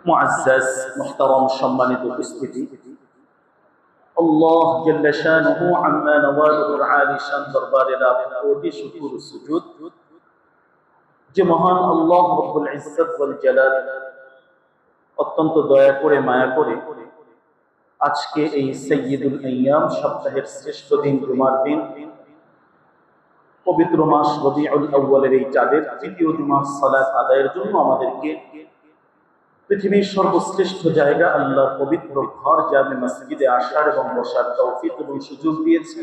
মুআজ্জাজ মুহতারাম সম্মানিত উপস্থিতি, আল্লাহ জাল্লা শানুহু আম্মা নওয়ালুহুর আলী শান দরবারে লাখ কোটি শুকর ও সুজুদ যে মহান আল্লাহ রব্বুল ইজ্জত ওয়াল জালাল অত্যন্ত দয়া করে মায়া করে আজকে এই সাইয়্যিদুল আইয়াম সপ্তাহের শ্রেষ্ঠ দিন জুমার দিন পবিত্র মাস রবিউল আউয়ালের এই চাঁদের তৃতীয় জুমার সালাত আদায়ের জন্য আমাদেরকে পৃথিবীর সর্বশ্রেষ্ঠ জায়গা আল্লাহর পবিত্র ঘর জামে মসজিদে আসার এবং বসার তৌফিক এবং সুযোগ দিয়েছে।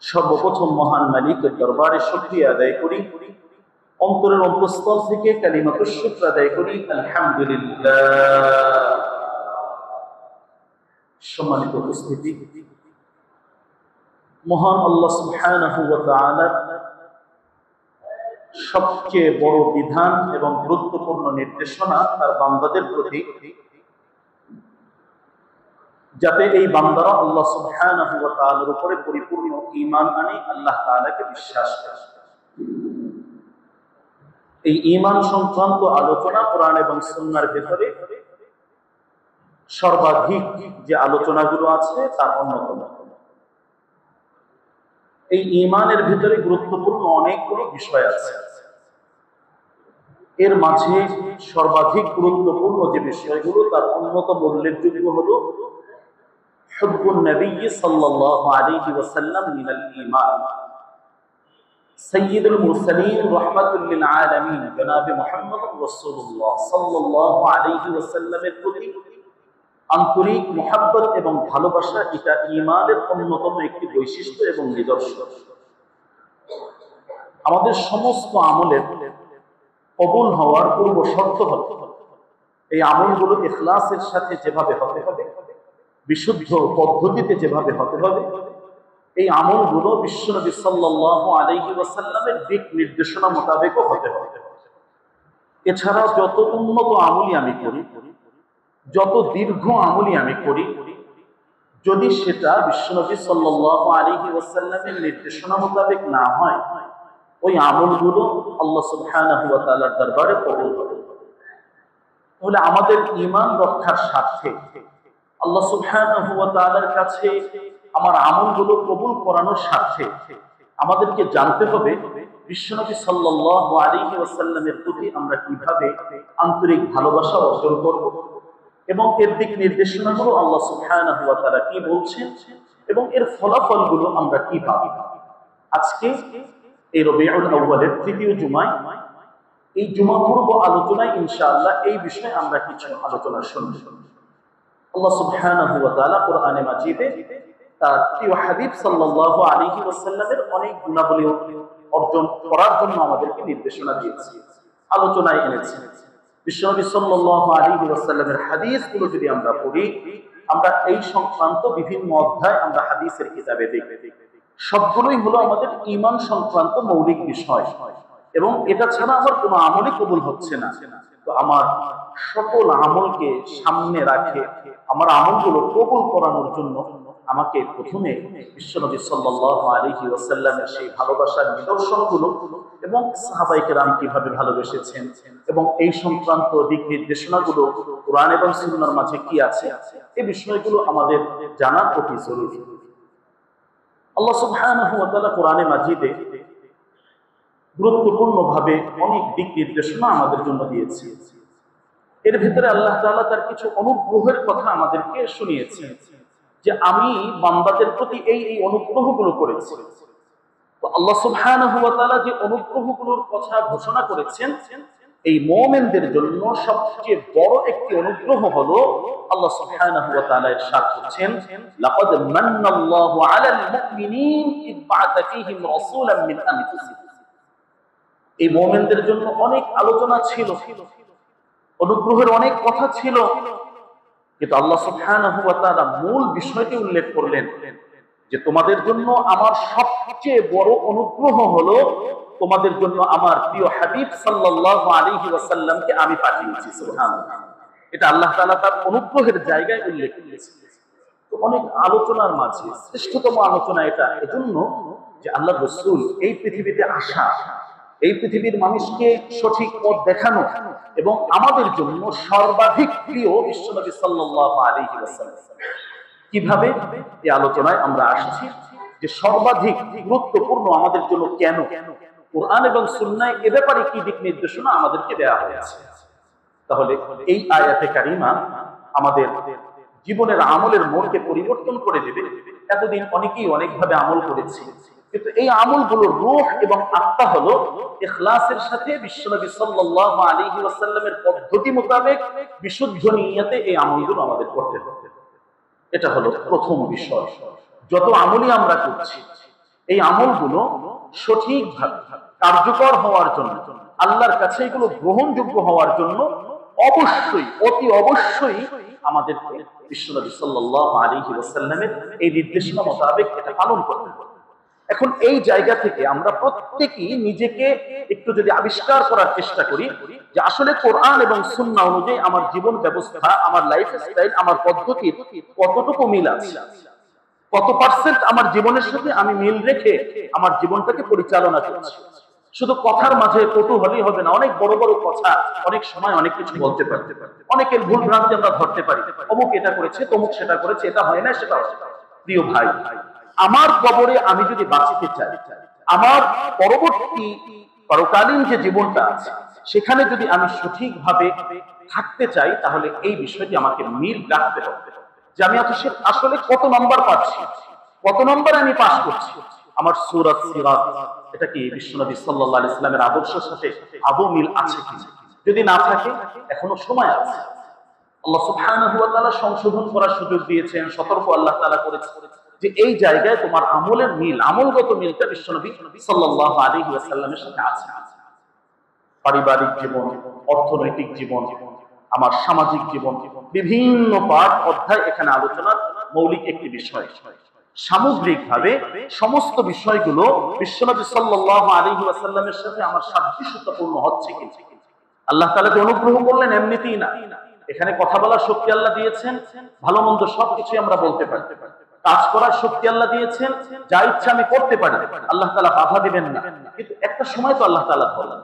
সর্বপ্রথম মহান মালিকের দরবারে শুকরিয়া আদায় করি, অন্তরের অন্তঃস্থল থেকে কালিমাতুশ শুকর আদায় করি, আলহামদুলিল্লাহ। সম্মানিত উপস্থিতি, মহান আল্লাহ সুবহানাহু ওয়া তাআলা সবচেয়ে বড় বিধান এবং গুরুত্বপূর্ণ নির্দেশনা তার বান্দাদের প্রতি, যাতে এই বান্দারা আল্লাহ সুবহানাহু ওয়া তাআলার উপরে পরিপূর্ণ ঈমান আনে, আল্লাহ তাআলাকে বিশ্বাস করে। এই ঈমান সংক্রান্ত আলোচনা কোরআন এবং সুন্নাহর ভিতরে সর্বাধিক যে আলোচনাগুলো আছে তার অন্যতম। এই ঈমানের ভিতরে গুরুত্বপূর্ণ অনেকগুলো বিষয় আছে। এর মাঝে সর্বাধিক গুরুত্বপূর্ণ যে বিষয়গুলো তার অন্যতম উল্লেখযোগ্য হলো হুব্বুন নবী সাল্লাল্লাহু আলাইহি ওয়াসাল্লাম মিনাল ঈমান। সাইয়্যিদুল মুরসালিন রাহমাতুল লিল আলামিন জনাবে মুহাম্মদ রাসূলুল্লাহ সাল্লাল্লাহু আলাইহি ওয়াসাল্লামের প্রতি আন্তরিক মুহাব্বত এবং ভালোবাসা, এটা ঈমানের অন্যতম একটি বৈশিষ্ট্য এবং নিদর্শন। আমাদের সমস্ত আমলের কবুল হওয়ার পূর্ব শর্ত হল এই আমলগুলো ইখলাসের সাথে যেভাবে হতে হবে, বিশুদ্ধ পদ্ধতিতে যেভাবে হতে হবে, এই আমলগুলো বিশ্বনবী সাল্লাল্লাহু আলাইহি ওয়াসাল্লামের দিক নির্দেশনা মোতাবেকও হতে হবে। এছাড়া যত উন্নত আমলই আমি করি, যত দীর্ঘ আমলই আমি করি, যদি সেটা বিশ্বনবী সাল্লাল্লাহু আলাইহি ওয়াসাল্লামের নির্দেশনা মোতাবেক না হয়, ওই আমলগুলো আল্লাহ সুবহানাহু ওয়া তাআলার দরবারে কবুল হবে। তাহলে আমাদের ঈমান রক্ষার স্বার্থে আল্লাহ সুবহানাহু ওয়া তাআলার কাছে আমার আমলগুলো কবুল করানোর স্বার্থে আমাদেরকে জানতে হবে বিশ্বনবী সাল্লাল্লাহু আলাইহি ওয়াসাল্লামের প্রতি আমরা কিভাবে আন্তরিক ভালোবাসা অর্জন করব, এবং এর দিক নির্দেশনাগুলো আল্লাহ সুবহানাহু ওয়া তাআলা কি বলছেন এবং এর ফলাফলগুলো আমরা কি পাবো। আজকে এই রবিউল আউয়ালের তৃতীয় জুমায়, এই জুমা পূর্ব আলোচনায় ইনশাআল্লাহ এই বিষয়ে আমরা কিছু আলোচনা শুনব। আল্লাহ সুবহানাহু ওয়া তাআলা কোরআনে মাজিদে তার প্রিয় হাবিব সাল্লাল্লাহু আলাইহি ওয়াসাল্লামের অনেক গুণাবলী অর্জন করার জন্য আমাদেরকে নির্দেশনা দিয়েছেন, আলোচনায় এনেছেন। বিশ্বনবী সাল্লাল্লাহু আলাইহি ওয়াসাল্লামের হাদিসগুলো যদি আমরা পড়ি, আমরা এই সংক্রান্ত বিভিন্ন অধ্যায় আমরা হাদিসের কিতাবে দেখি, সবগুলোই হলো আমাদের ঈমান সংক্রান্ত মৌলিক বিষয়, এবং এটা ছাড়া আমার কোনো আমলই কবুল হচ্ছে না। তো আমার সকল আমলকে সামনে রাখে আমার আমলগুলো কবুল করানোর জন্য আমাকে প্রথমে বিশ্বনবী সাল্লাল্লাহু আলাইহি ওয়াসাল্লামের সেই ভালোবাসার নিদর্শনগুলো এবং সাহাবায়ে কেরাম কিভাবে ভালোবেসেছেন এবং এই সংক্রান্ত দিক নির্দেশনাগুলো কোরআন এবং সুন্নাহর মাঝে কি আছে, এই বিষয়গুলো আমাদের জানা অতি জরুরি। আল্লাহ সুবহানাহু ওয়া তাআলা কোরআনে মাজিদে গুরুত্বপূর্ণভাবে অনেক দিক নির্দেশনা আমাদের জন্য দিয়েছে। এর ভিতরে আল্লাহ তাআলা তার কিছু অনুগ্রহের কথা আমাদেরকে শুনিয়েছেন, যে আমি বান্দাদের প্রতি এই এই অনুগ্রহগুলো করেছি। তো আল্লাহ সুবহানাহু ওয়া তাআলা যে অনুগ্রহগুলোর কথা ঘোষণা করেছেন, এই মুমিনদের জন্য সবচেয়ে বড় একটি অনুগ্রহ হলো আল্লাহ সুবহানাহু ওয়া তাআলা ইরশাদ করছেন, লাকাদ মান্নাল্লাহু আলাল মুমিনিন ইয বা'আথা ফীহিম রাসূলাম মিন আনফুসিহিম। এই মুমিনদের জন্য অনেক আলোচনা ছিল, অনুগ্রহের অনেক কথা ছিল, কিন্তু আল্লাহ সুবহানাহু ওয়া তাআলা মূল বিষয়টি উল্লেখ করলেন যে তোমাদের জন্য আমার সবচেয়ে বড় অনুগ্রহ হলো তোমাদের জন্য আমার প্রিয় হাবিব সাল্লাল্লাহু আলাইহি ওয়াসাল্লামকে আমি পাঠিয়েছি। সুবহানাল্লাহ, এটা আল্লাহ তাআলা তার অনুগ্রহের জায়গায় উল্লেখ করেছেন। তো অনেক আলোচনার মাঝে শ্রেষ্ঠতম আলোচনা এটা এজন্য যে আল্লাহর রাসূল এই পৃথিবীতে আসা এই পৃথিবীর মানুষকে সঠিক পথ দেখানো এবং আমাদের জন্য সর্বাধিক প্রিয় বিশ্বনবী সাল্লাল্লাহু আলাইহি ওয়াসাল্লাম। কিভাবে? এই আলোচনায় আমরা আসছি যে সর্বাধিক গুরুত্বপূর্ণ আমাদের জন্য কেন, কোরআন এবং সুন্নাহ এ ব্যাপারে কি দিক নির্দেশনা আমাদেরকে দেওয়া হয়েছে। তাহলে এই আয়াতে কারিমা আমাদের জীবনের আমলের মোড়কে পরিবর্তন করে দেবে। এতদিন অনেকেই অনেকভাবে আমল করেছে, কিন্তু এই আমলগুলোর রূহ এবং আত্মা হলো ইখলাসের সাথে বিশ্বনবী সাল্লাল্লাহু আলাইহি ওয়াসাল্লামের পদ্ধতি মোতাবেক বিশুদ্ধ নিয়তে এই আমলগুলো আমাদের করতে হবে। এটা হলো প্রথম বিষয়। যত আমলই আমরা করছি, এই আমলগুলো সঠিকভাবে কার্যকর হওয়ার জন্য, আল্লাহর কাছে এগুলো গ্রহণযোগ্য হওয়ার জন্য অবশ্যই, অতি অবশ্যই আমাদেরকে বিশ্বনবী সাল্লাল্লাহু আলাইহি ওয়াসাল্লামের এই নির্দেশনা মোতাবেক এটা পালন করতে হবে। এখন এই জায়গা থেকে আমরা প্রত্যেকেই নিজেকে একটু যদি আবিষ্কার করার চেষ্টা করি যে আসলে কোরআন এবং সুন্নাহ অনুযায়ী আমার জীবন ব্যবস্থা, আমার লাইফস্টাইল, আমার পদ্ধতির কতটুকু মিল আছে, কত পার্সেন্ট আমার জীবনের সাথে আমি মিল রেখে আমার জীবনটাকে পরিচালনা করছি। শুধু কথার মাঝে কটু হলেই হবে না, অনেক বড় বড় কথা অনেক সময় অনেক কিছু বলতে পারতে পারে, অনেকের ভুল ভ্রান্তি আমরা ধরতে পারি, অমুক এটা করেছে, তমুক সেটা করেছে, এটা হয় না, সেটা হয় না। প্রিয় ভাই, আমার কবরে আমি যদি বাঁচতে চাই, আমার পরবর্তী পরকালীন যে জীবনটা আছে সেখানে যদি আমি সঠিকভাবে থাকতে চাই, তাহলে এই বিষয়টি আমাকে মিল রাখতে হবে যে আমি আসলে কত নম্বর পাচ্ছি, কত নম্বরে আমি পাস করছি। আমার সূরা সিরাত এটা কি বিশ্বনবী সাল্লাল্লাহু আলাইহি ওয়াসাল্লামের আদর্শের সাথে আদৌ মিল আছে কি? যদি না থাকে এখনো সময় আছে। আল্লাহ সুবহানাহু ওয়া তাআলা সংশোধন করার সুযোগ দিয়েছেন, সতর্ক আল্লাহ তাআলা করেছেন যে এই জায়গায় তোমার আমলের মিল, আমলগত মিলটা বিশ্বনবী সাল্লাল্লাহু আলাইহি ওয়াসাল্লামের সাথে আছে। পারিবারিক জীবন, অর্থনৈতিক জীবন, আমার সামাজিক জীবন, বিভিন্ন পাঠ অধ্যায় এখানে আলোচনার মৌলিক একটি বিষয়। সামগ্রিকভাবে সমস্ত বিষয়গুলো বিশ্বনবী সাল্লাল্লাহু আলাইহি ওয়াসাল্লামের সাথে আমার সাদৃশ্যতাপূর্ণ হচ্ছে কি? আল্লাহ তাআলা যে অনুগ্রহ করলেন এমনিতেই না, এখানে কথা বলার শক্তি আল্লাহ দিয়েছেন, ভালো মন্দ সবকিছু আমরা বলতে পারি, কাজ করার শক্তি আল্লাহ দিয়েছেন, যা ইচ্ছা আমি করতে পারি, আল্লাহ তাআলা বাধা দিবেন না। কিন্তু একটা সময় তো আল্লাহ তাআলা বলেন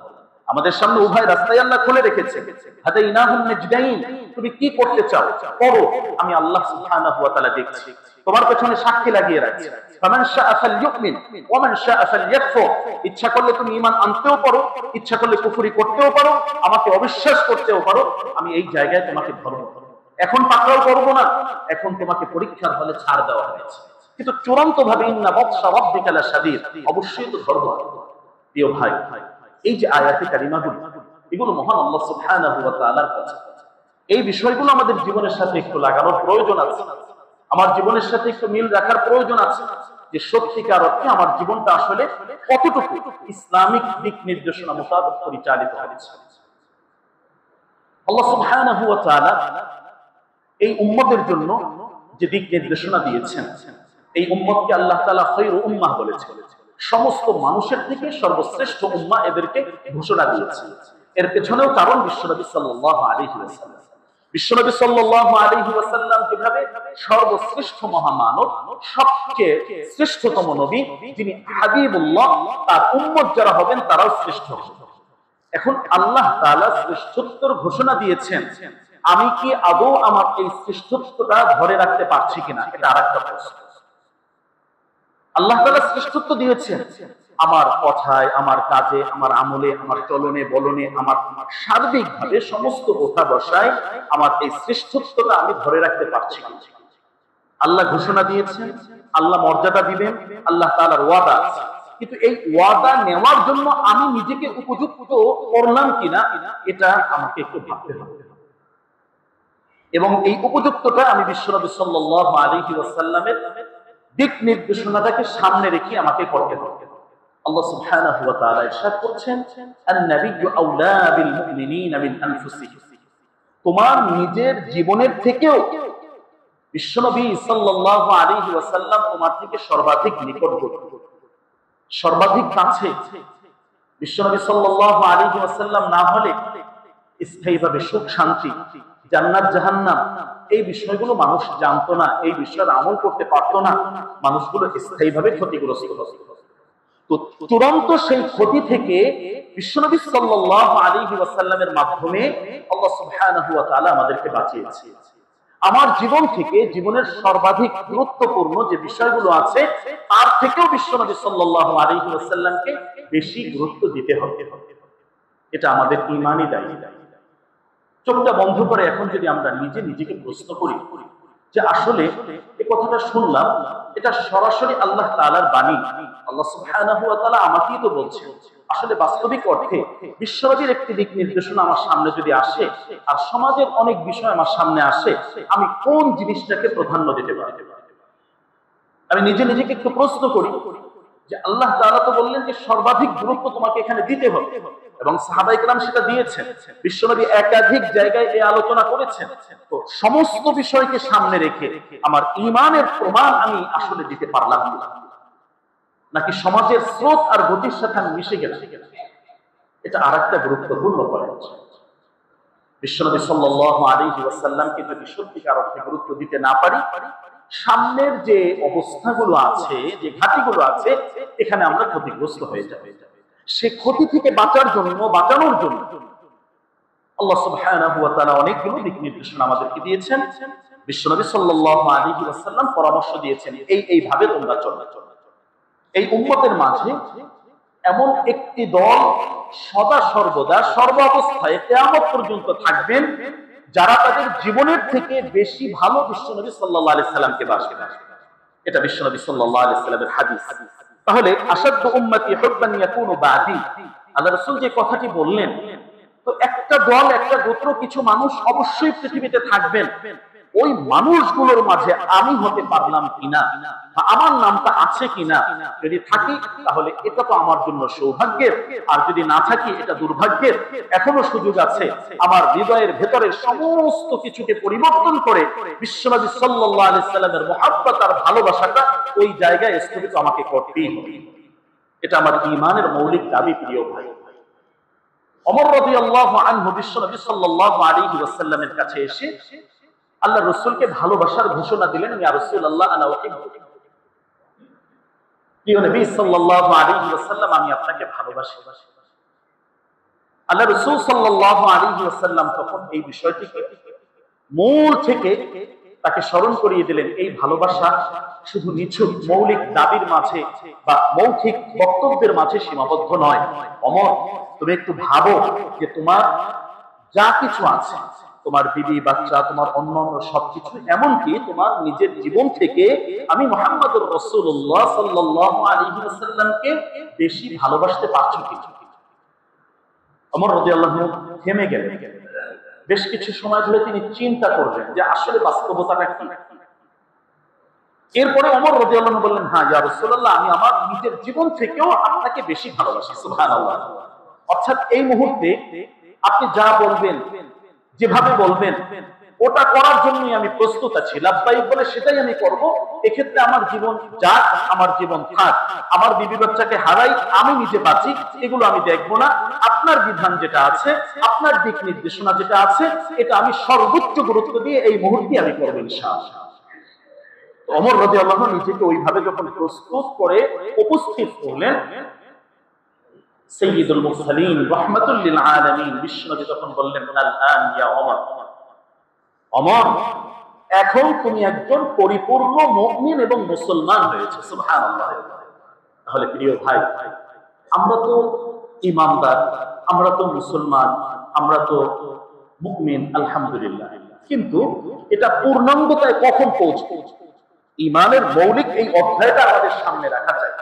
আমাদের সামনে উভয় রাস্তায় আল্লাহ খুলে রেখেছে, হাদাইনাহুন নাজদাইন, তুমি কি করতে চাও করো, আমি আল্লাহ সুবহানাহু ওয়া তাআলা দেখছি, তোমার পেছনে সাক্ষী লাগিয়ে রাখছি। ফামান শাআ ফালইউমিন ওয়া মান শাআ ফালইয়াকফুর, ইচ্ছা করলে তুমি ঈমান আনতেও পারো, ইচ্ছা করলে কুফরি করতেও পারো, আমাকে অবিশ্বাস করতেও পারো, আমি এই জায়গায় তোমাকে ধরব। এখন পাকড়াও করব না, এখন তোমাকে পরীক্ষার ফলে ছাড় দেওয়া হয়েছে, কিন্তু চূড়ান্ত ভাবে ইন্না বাতশা রাব্বিকা লাশাদীদ, অবশ্যই তো ধরব। প্রিয় ভাই, এই যে আয়াতে কারিমাগুলো, এগুলো মহান আল্লাহ সুবহানাহু ওয়া তাআলার কাছে, এই বিষয়গুলো আমাদের জীবনের সাথে একটু লাগানোর প্রয়োজন আছে, আমার জীবনের সাথে একটু মিল রাখার প্রয়োজন আছে, যে সত্যিকার অর্থে আমার জীবনটা আসলে কতটুকু ইসলামিক দিক নির্দেশনা মোতাবেক পরিচালিত হচ্ছে। আল্লাহ সুবহানাহু ওয়া তাআলা এই উম্মতের জন্য যে দিক নির্দেশনা দিয়েছেন, এই উম্মতকে আল্লাহ তাআলা খায়রু উম্মাহ বলেছেন, সমস্ত মানুষের থেকে সর্বশ্রেষ্ঠ উম্মাহ এদেরকে ঘোষণা দিয়েছেন। এর পেছনেও কারণ বিশ্বনবী সাল্লাল্লাহু আলাইহি ওয়াসাল্লাম। বিশ্বনবী সাল্লাল্লাহু আলাইহি ওয়াসাল্লাম যেভাবে সর্বশ্রেষ্ঠ মহামানব, সবচেয়ে শ্রেষ্ঠতম নবী, যিনি হাবিবুল্লাহ, তার উম্মত যারা হবেন তারাও শ্রেষ্ঠ হবেন। এখন আল্লাহ তাআলা শ্রেষ্ঠত্বের ঘোষণা দিয়েছেন, আমি কি আদৌ আমার এই শ্রেষ্ঠত্বটা ধরে রাখতে পারছি কিনা, এটা আরেকটা প্রশ্ন। আল্লাহ তাআলা শ্রেষ্ঠত্ব দিয়েছেন আমার কথায়, আমার কাজে, আমার আমলে, আমার চলনে বলনে, আমার সার্বিকভাবে সমস্ত কথা বসায় আমার এই শ্রেষ্ঠত্বটা আমি ধরে রাখতে পারছি কিনা। আল্লাহ ঘোষণা দিয়েছেন, আল্লাহ মর্যাদা দিবেন, আল্লাহ তাআলার ওয়াদা আছে, কিন্তু এই ওয়াদা নেওয়ার জন্য আমি নিজেকে উপযুক্ত করলাম কিনা, এটা আমাকে একটু ভাবতে হবে। এবং এই উপযুক্তটা আমি বিশ্বনবী সাল্লাল্লাহু আলাইহি ওয়াসাল্লামের দিক নির্দেশনাটাকে সামনে রেখে আমাকে করতে হবে। আল্লাহ সুবহানাহু ওয়া তাআলা ইরশাদ করছেন, আন-নাবিয়্যু আওলা বিল মুমিনিনা মিন আনফুসিহিম, তোমার নিজের জীবনের থেকেও বিশ্বনবী সাল্লাল্লাহু আলাইহি ওয়াসাল্লাম তোমার থেকে সর্বাধিক নিকটবর্তী, সর্বাধিক কাছে। বিশ্বনবী সাল্লাল্লাহু আলাইহি ওয়াসাল্লাম না হলে স্থায়ীভাবে সুখ শান্তি, জান্নাত জাহান্নাম, এই বিষয়গুলো মানুষ জানতো না, এই বিষয়ের আমল করতে পারতো না, মানুষগুলো স্থায়ীভাবে ক্ষতিগ্রস্ত হতো। তো চূড়ান্ত সেই ক্ষতি থেকে বিশ্বনবী সাল্লাল্লাহু আলাইহি ওয়াসাল্লামের মাধ্যমে আল্লাহ সুবহানাহু ওয়া তাআলা আমাদেরকে বাঁচিয়েছে। আমার জীবন থেকে জীবনের সর্বাধিক গুরুত্বপূর্ণ যে বিষয়গুলো আছে তার থেকেও বিশ্বনবী সাল্লাল্লাহু আলাইহি ওয়াসাল্লামকে বেশি গুরুত্ব দিতে হবে। এটা আমাদের ঈমানি দায়িত্ব। চোখটা বন্ধ করে এখন যদি আমরা নিজেকে প্রশ্ন করি যে আসলে এই কথাটা শুনলাম, এটা সরাসরি আল্লাহ তাআলার বাণী, আল্লাহ সুবহানাহু ওয়া তাআলা আমাকেই তো বলছে। আসলে বাস্তবিক অর্থে বিশ্বনবীর একটি দিক নির্দেশনা আমার সামনে যদি আসে আর সমাজের অনেক বিষয় আমার সামনে আসে, আমি কোন জিনিসটাকে প্রাধান্য দিতে পারি? আমি নিজেকে একটু প্রশ্ন করি যে আল্লাহ তাআলা তো বললেন যে সর্বাধিক গুরুত্ব তোমাকে এখানে দিতে হবে, এবং সাহাবায়ে কেরাম সেটা দিয়েছেন। বিশ্বনবী একাধিক জায়গায় এই আলোচনা করেছেন। তো সমস্ত বিষয়কে সামনে রেখে আমার ঈমানের প্রমাণ আমি আসলে দিতে পারলাম না, নাকি সমাজের স্রোত আর গতির সাথে আমি মিশে গেলাম? এটা আরেকটা গুরুত্বপূর্ণ পয়েন্ট। বিশ্বনবী সাল্লাল্লাহু আলাইহি ওয়াসাল্লামকে যদি সত্যিকার অর্থে গুরুত্ব দিতে না পারি, সামনের যে অবস্থাগুলো আছে, যে ঘাটিগুলো আছে, এখানে আমরা ক্ষতিগ্রস্ত হয়ে যাব। সে ক্ষতি থেকে বাঁচানোর জন্য আল্লাহ সুবহানাহু ওয়া তাআলা অনেকগুলো দিক নির্দেশনা আমাদেরকে দিয়েছেন। বিশ্বনবী সাল্লাল্লাহু আলাইহি ওয়াসাল্লাম পরামর্শ দিয়েছেন এই ভাবে তোমরা চলো। এই উম্মতের মাঝে এমন একটি দল সদা সর্বদা সর্বাবস্থায় কিয়ামত পর্যন্ত থাকবেন যারা তাদের জীবনের থেকে বেশি ভালো বিশ্বনবী সাল্লাল্লাহু আলাইহি সাল্লামকে বাসবেন। এটা বিশ্বনবী সাল্লাল্লাহু আলাইহি সাল্লামের হাদিস। তাহলে আশাদ্দু উম্মতি হুব্বান ইয়াকুনু বাদি, আল্লাহ রাসূল যে কথাটি বললেন, তো একটা দল, একটা গোত্র, কিছু মানুষ অবশ্যই পৃথিবীতে থাকবেন। ওই মানুষগুলোর মাঝে আমি হতে পারলাম কিনা, বা আমার নামটা আছে কিনা, যদি থাকি তাহলে এটা তো আমার জন্য সৌভাগ্যের, আর যদি না থাকি এটা দুর্ভাগ্যের। এখনো সুযোগ আছে আমার হৃদয়ের ভেতরের সমস্ত কিছুকে পরিবর্তন করে বিশ্বনবী সাল্লাল্লাহু আলাইহি সাল্লামের মহব্বত আর ভালোবাসাটা ওই জায়গায় স্থিত আমাকে করতেই হবে। এটা আমার ঈমানের মৌলিক দাবি। প্রিয় ভাই, ওমর রাদিয়াল্লাহু আনহু বিশ্বনবী সাল্লাল্লাহু আলাইহি ওয়াসাল্লামের কাছে এসে আল্লাহ রাসূলকে ভালোবাসার ঘোষণা দিলেন, ইয়া রাসূলুল্লাহ আনা উহিব্বুকা, প্রিয় নবী সাল্লাল্লাহু আলাইহি ওয়াসাল্লাম, আমি আপনাকে ভালোবাসি। আল্লাহ রাসূল সাল্লাল্লাহু আলাইহি ওয়াসাল্লাম তখন এই বিষয়টিকে মূল থেকে তাকে স্মরণ করিয়ে দিলেন। এই ভালোবাসা শুধু নিছক মৌলিক দাবির মাঝে বা মৌখিক বক্তব্যের মাঝে সীমাবদ্ধ নয়। ওমর, তুমি একটু ভাবো যে তোমার যা কিছু আছে, তোমার বিবি বাচ্চা, তোমার অন্যান্য সবকিছু, এমনকি তোমার নিজের জীবন থেকে আমি মুহাম্মদুর রাসূলুল্লাহ সাল্লাল্লাহু আলাইহি ওয়াসাল্লামকে বেশি ভালোবাসতে পারছো কিনা? ওমর রাদিয়াল্লাহু আনহু থেমে গেলেন। বেশ কিছু সময় ধরে তিনি চিন্তা করলেন যে আসলে বাস্তবতাটা কি। এরপরে ওমর রাদিয়াল্লাহু আনহু বললেন, হ্যাঁ ইয়া রাসূলুল্লাহ, আমি আমার নিজের জীবন থেকেও আপনাকে বেশি ভালোবাসি। সুবহানাল্লাহ। অর্থাৎ এই মুহূর্তে আপনি যা বলবেন, যেভাবে বলবেন, ওটা করার জন্যই আমি প্রস্তুত আছি। লাব্বাইক বলে সেটাই আমি করব। এক্ষেত্রে আমার জীবন যাক, আমার জীবন থাক, আমার বিবি বাচ্চাকে হারাই, আমি নিজে বাঁচি, এগুলো আমি দেখবো না। আপনার বিধান যেটা আছে, আপনার দিক নির্দেশনা যেটা আছে, এটা আমি সর্বোচ্চ গুরুত্ব দিয়ে এই মুহূর্তে আমি করব ইনশাআল্লাহ। ওমর রাদিয়াল্লাহু আনহু নিজেকে ওইভাবে যখন প্রস্তুত করে উপস্থিত হলেন, সাইয়্যিদুল মুরসালিন রাহমাতুল লিল আলামিন বিশ্বনবী তখন বললেন, আল-আন ইয়া ওমর, ওমর, এখন তুমি একজন পরিপূর্ণ মুমিন এবং মুসলমান হয়েছে। সুবহানাল্লাহ। তাহলে প্রিয় ভাই, আমরা তো ঈমানদার, আমরা তো মুসলমান, আমরা তো মুমিন, আলহামদুলিল্লাহ। কিন্তু এটা পূর্ণাঙ্গতায় কখন পৌঁছবে? ঈমানের মৌলিক এই অধ্যায়টা আমাদের সামনে রাখা যায়।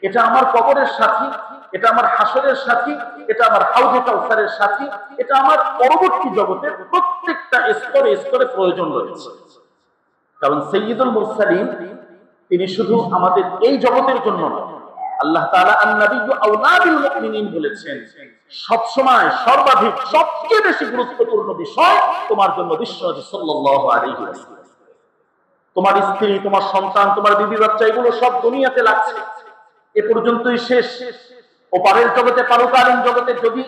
এটা আমার কবরের সাথী, এটা আমার হাসরের সাথী, এটা আমার হাউজে কাউসারের সাথী, এটা আমার পরবর্তী জগতের প্রত্যেকটা স্তরে স্তরে প্রয়োজন রয়েছে। কারণ সাইয়্যিদুল মুরসালিন তিনি শুধু আমাদের এই জগতের জন্য নয়, আল্লাহ তাআলা আন-নাবিয়্যু আওলা বিল মুমিনিন বলেছেন, সব সময় সর্বাধিক সবচেয়ে বেশি গুরুত্বপূর্ণ বিষয় তোমার জন্য বিশ্বনবী সাল্লাল্লাহু আলাইহি ওয়াসাল্লাম। তোমার স্ত্রী, তোমার সন্তান, তোমার বিবি বাচ্চা, এগুলো সব দুনিয়াতে লাগছে, এ পর্যন্তই শেষ। ওপারের জগতে, পারকালীন জগতে যদি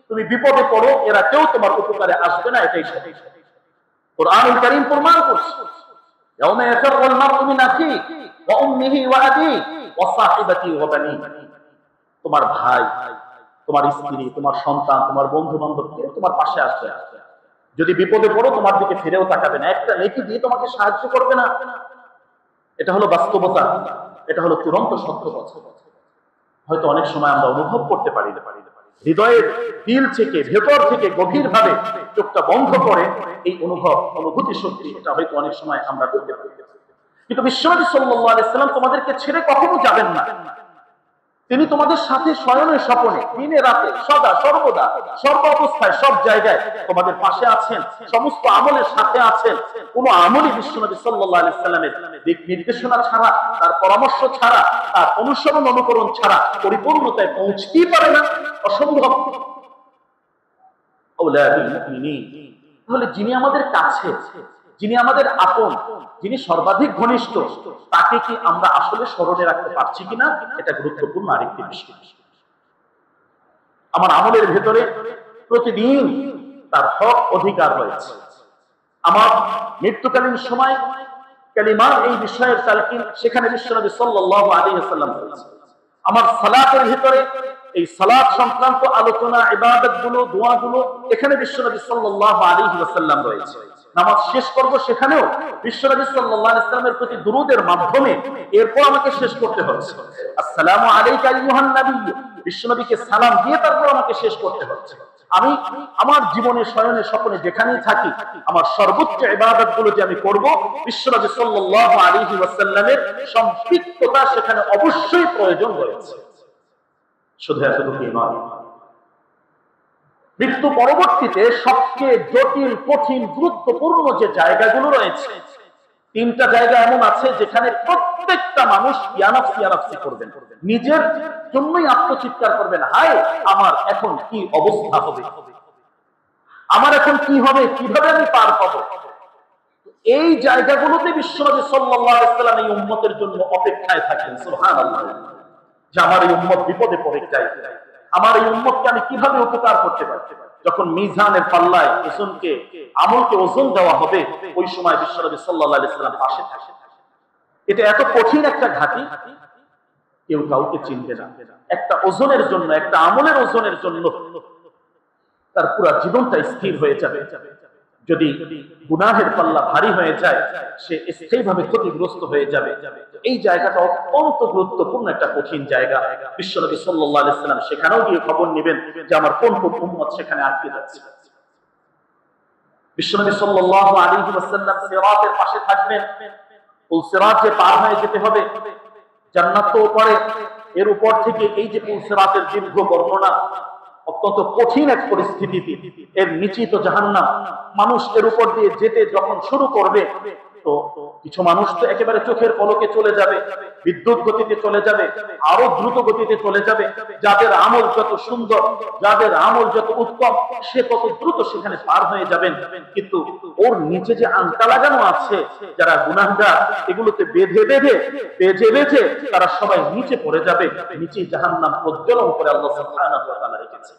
তুমি বিপদে পড়ো, এরা কেউ তোমার উপকারে আসবে না, এটাই সত্যি। কুরআনুল কারীম প্রমাণ করছে, ইয়াউমা ইয়াফিরুল মারউ মিন আখিহি ওয়া উম্মিহি ওয়া আবিহি ওয়া সাহিবাতি ওয়া বানি, তোমার ভাই, তোমার স্ত্রী, তোমার সন্তান, তোমার বন্ধু বান্ধব কেউ তোমার পাশে আসবে, যদি বিপদে পড়ো তোমার দিকে ফিরেও তাকাবে না, একটা নেকি দিয়ে তোমাকে সাহায্য করবে না। এটা হলো বাস্তবতা, এটা হলো চূড়ান্ত সত্য কথা। হয়তো অনেক সময় আমরা অনুভব করতে পারি না, হৃদয়ের দিল থেকে, ভেতর থেকে গভীর ভাবে চোখটা বন্ধ করে এই অনুভূতি শক্তি, এটা হয়তো অনেক সময় আমরা করতে পারি। কিন্তু বিশ্বনবী সাল্লাল্লাহু আলাইহি সাল্লাম তোমাদেরকে ছেড়ে কখনো যাবেন না। তিনি তোমাদের সাথে শয়নে স্বপনে, দিনে রাতে, সদা সর্বদা, সর্ব অবস্থায়, সব জায়গায় তোমাদের পাশে আছেন, সমস্ত আমলের সাথে আছেন। কোন আমলই বিশ্বনবী সাল্লাল্লাহু আলাইহি সাল্লামের দিক নির্দেশনা ছাড়া, তার পরামর্শ ছাড়া, তার অনুসরণ অনুকরণ ছাড়া পরিপূর্ণতায় পৌঁছতেই পারে না, অসম্ভব। আউলাদুল মুমিনিন, তাহলে যিনি আমাদের কাছে, যিনি আমাদের আপন, যিনি সর্বাধিক ঘনিষ্ঠ, তাকে কি আমরা আসলে স্মরণে রাখতে পারছি কিনা, এটা গুরুত্বপূর্ণ আরেকটি বিষয়। আমার আমলের ভেতরে প্রতিদিন তার হক অধিকার রয়েছে। আমার মৃত্যুকালীন সময় কালিমার এই বিষয়ের তালকিন সেখানে বিশ্বনবী সাল্লাল্লাহু আলাইহি ওয়াসাল্লাম বলেছেন। আমার সালাতের ভিতরে এই সালাত সংক্রান্ত আলোচনা, ইবাদত গুলো, দোয়া গুলো, এখানে বিশ্বনবী সাল্লাল্লাহু আলাইহি ওয়াসাল্লাম রয়েছে। নামাজ শেষ করব, সেখানেও বিশ্বনবী সাল্লাল্লাহু আলাইহি ওয়াসাল্লামের প্রতি দুরূদের মাধ্যমে এরপর আমাকে শেষ করতে হচ্ছে। আসসালামু আলাইকা আইয়ুহান নবী, বিশ্বনবীকে সালাম দিয়ে তারপর আমাকে শেষ করতে হচ্ছে। আমি আমার জীবনে শয়নে স্বপ্নে যেখানেই থাকি, আমার সর্বোচ্চ ইবাদত গুলো যে আমি করব, বিশ্বনবী সাল্লাল্লাহু আলাইহি ওয়াসাল্লামের সম্পৃক্ততা সেখানে অবশ্যই প্রয়োজন রয়েছে। শুধু এতটুকুই নয়, মৃত্যু পরবর্তীতে সবচেয়ে জটিল, কঠিন, গুরুত্বপূর্ণ যে জায়গাগুলো রয়েছে, তিনটা জায়গা এমন আছে যেখানে প্রত্যেকটা মানুষ ইয়ানাফসি করবেন, নিজের জন্যই আত্মচিৎকার করবেন, হায় আমার এখন কি অবস্থা হবে, আমার এখন কি হবে, কিভাবে আমি পার পাবো। এই জায়গাগুলোতে বিশ্বনবী সাল্লাল্লাহু আলাইহি ওয়াসাল্লাম এই উম্মতের জন্য অপেক্ষায় থাকেন। সুবহানাল্লাহ, যে আমার এই উম্মত বিপদে পড়ে যায়, আমার এই উম্মতকে আমি কিভাবে উপকার করতে পারি। যখন মিজানের পাল্লায় ওজনকে, আমলকে ওজন দেওয়া হবে, ওই সময় বিশ্বনবী সাল্লাল্লাহু আলাইহি ওয়াসাল্লাম পাশে থাকেন। এটা এত কঠিন একটা ঘাটি, কেউ কাউকে চিনবে না। একটা ওজনের জন্য, একটা আমলের ওজনের জন্য তার পুরো জীবনটা স্থির হয়ে যাবে। যদি গুনাহের পাল্লা ভারী হয়ে যায়, সে স্থায়ীভাবে ক্ষতিগ্রস্ত হয়ে যাবে। এই জায়গাটা অত্যন্ত গুরুত্বপূর্ণ একটা কঠিন জায়গা। বিশ্বনবী সাল্লাল্লাহু আলাইহি ওয়াসাল্লাম সেখানেও গিয়ে খবর নেবেন যে আমার কোন কোন উম্মত সেখানে আটকে যাচ্ছে। বিশ্বনবী সাল্লাল্লাহু আলাইহি ওয়াসাল্লাম সিরাতের পাশে থাকবেন। পুল সিরাত যে পার হয়ে যেতে হবে, জান্নাত তো উপরে, এর উপর থেকে এই যে পুল সিরাতের দীর্ঘ বর্ণনা, অত্যন্ত কঠিন এক পরিস্থিতি, এর নিচেই তো জাহান্নাম। মানুষ এর উপর দিয়ে যেতে যখন শুরু করবে, তো কিছু মানুষ তো একেবারে চোখের পলকে চলে যাবে, বিদ্যুৎ গতিতে চলে যাবে, আরো দ্রুত গতিতে চলে যাবে। যাদের আমল যত সুন্দর, যাদের আমল যত উত্তম, সে তত দ্রুত সেখানে পার হয়ে যাবেন। কিন্তু ওর নিচে যে আংটা লাগানো আছে, যারা গুনাহগার, এগুলোতে বেঁধে তারা সবাই নিচে পড়ে যাবে। নিচে জাহান্নাম প্রজ্বলন করে আল্লাহ সুবহানাহু ওয়া তাআলা রেখেছে।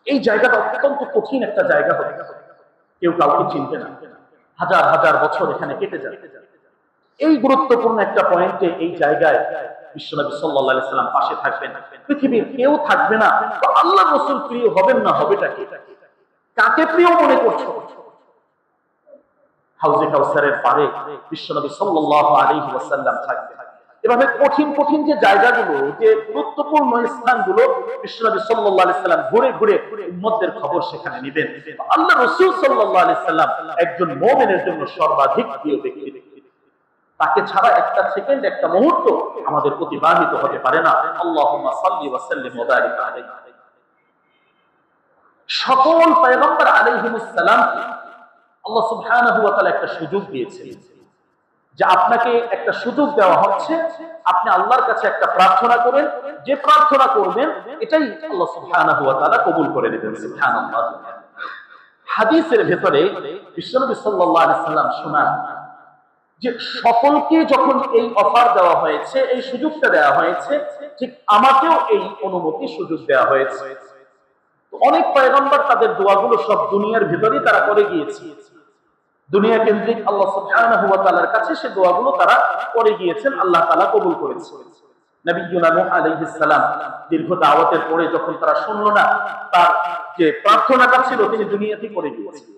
এই জায়গাটা অত্যন্ত কঠিন একটা জায়গা হবে, কেউ কাউকে চিনবে না, হাজার হাজার বছর এখানে কেটে যাবে। এই গুরুত্বপূর্ণ একটা পয়েন্টে, এই জায়গায় বিশ্বনবী সাল্লাল্লাহু আলাইহি ওয়াসাল্লাম পাশে থাকবেন। পৃথিবীর কেউ থাকবে না, তো আল্লাহর রাসূল প্রিয় হবেন না, হবেটা কি? কাকে প্রিয় মনে করছো? হাউজে কাউসারের পারে বিশ্বনবী সাল্লাল্লাহু আলাইহি ওয়াসাল্লাম থাকবেন। এভাবে কঠিন কঠিন যে জায়গাগুলো, যে গুরুত্বপূর্ণ স্থানগুলো, বিশ্বনবী সাল্লাল্লাহু আলাইহি ওয়াসাল্লাম ঘুরে ঘুরে উম্মতদের খবর সেখানে নেবেন। আল্লাহ রাসূল সাল্লাল্লাহু আলাইহি ওয়াসাল্লাম একজন মুমিনের জন্য সর্বাধিক প্রিয় ব্যক্তি। তাকে ছাড়া একটা সেকেন্ড, একটা মুহূর্ত আমাদের অতিবাহিত হতে পারে না। আল্লাহুম্মা সাল্লি ওয়া সাল্লিম ওয়া বারিক আলাইহি। সকল পয়গম্বর আলাইহিমুস সালামকে আল্লাহ সুবহানাহু ওয়া তাআলা একটা সুযোগ দিয়েছেন, যে আপনাকে একটা সুযোগ দেওয়া হচ্ছে, আপনি আল্লাহর কাছে একটা প্রার্থনা করেন, যে প্রার্থনা করবেন এটাই আল্লাহ সুবহানাহু ওয়া তাআলা কবুল করে নেবেন। সুবহানাল্লাহ। হাদিসের ভেতরে বিশ্বনবী সাল্লাল্লাহু আলাইহি ওয়াসাল্লাম শোনান যে সকলকে যখন এই অফার দেওয়া হয়েছে, এই সুযোগটা দেওয়া হয়েছে, ঠিক আমাকেও এই অনুমতি, সুযোগ দেওয়া হয়েছে। অনেক পয়গম্বর তাদের দোয়াগুলো সব দুনিয়ার ভিতরেই তারা করে গিয়েছে। দুনিয়া কেন্দ্রিক আল্লাহ সুবহানাহু ওয়া তাআলার কাছে সে দোয়াগুলো তারা করে গিয়েছেন, আল্লাহ তাআলা কবুল করেছেন। নবিয়্যুনা নূহ আলাইহিস সালাম দীর্ঘ দাওয়াতের পরে যখন তারা শুনল না, তার যে প্রার্থনাটা ছিল তিনি দুনিয়াতে করে গিয়েছেন।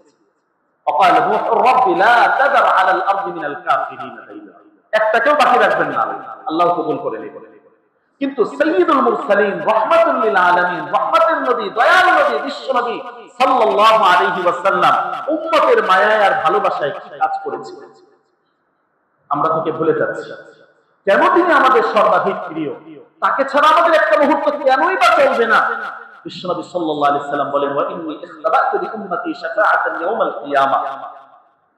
وقال نوح رب لا تذر على الارض من الكافرين ديارا, একটাকেও বাকি রাখবেন না, আল্লাহ কবুল করে নেবেন। কিন্তু সাইয়্যিদুল মুরসালিন রাহমাতুল লিল আলামিন, রহমতের নবী, দয়াল নবী, বিশ্ব নবী সাল্লাল্লাহু আলাইহি ওয়াসাল্লাম উম্মতের মায়ায় আর ভালোবাসায় কাজ করেছিলেন। আমরা তাকে ভুলে যাচ্ছি। কেন তিনি আমাদের সর্বাধিক প্রিয়, তাকে ছাড়া আমাদের একটা মুহূর্ত কেনই বা চলবে না। বিশ্বনবী সাল্লাল্লাহু আলাইহি সাল্লাম বলেন, ওয়া ইন্নী ইখতাবাতু লি উম্মতি শাফাআতান ইয়াউমাল কিয়ামা,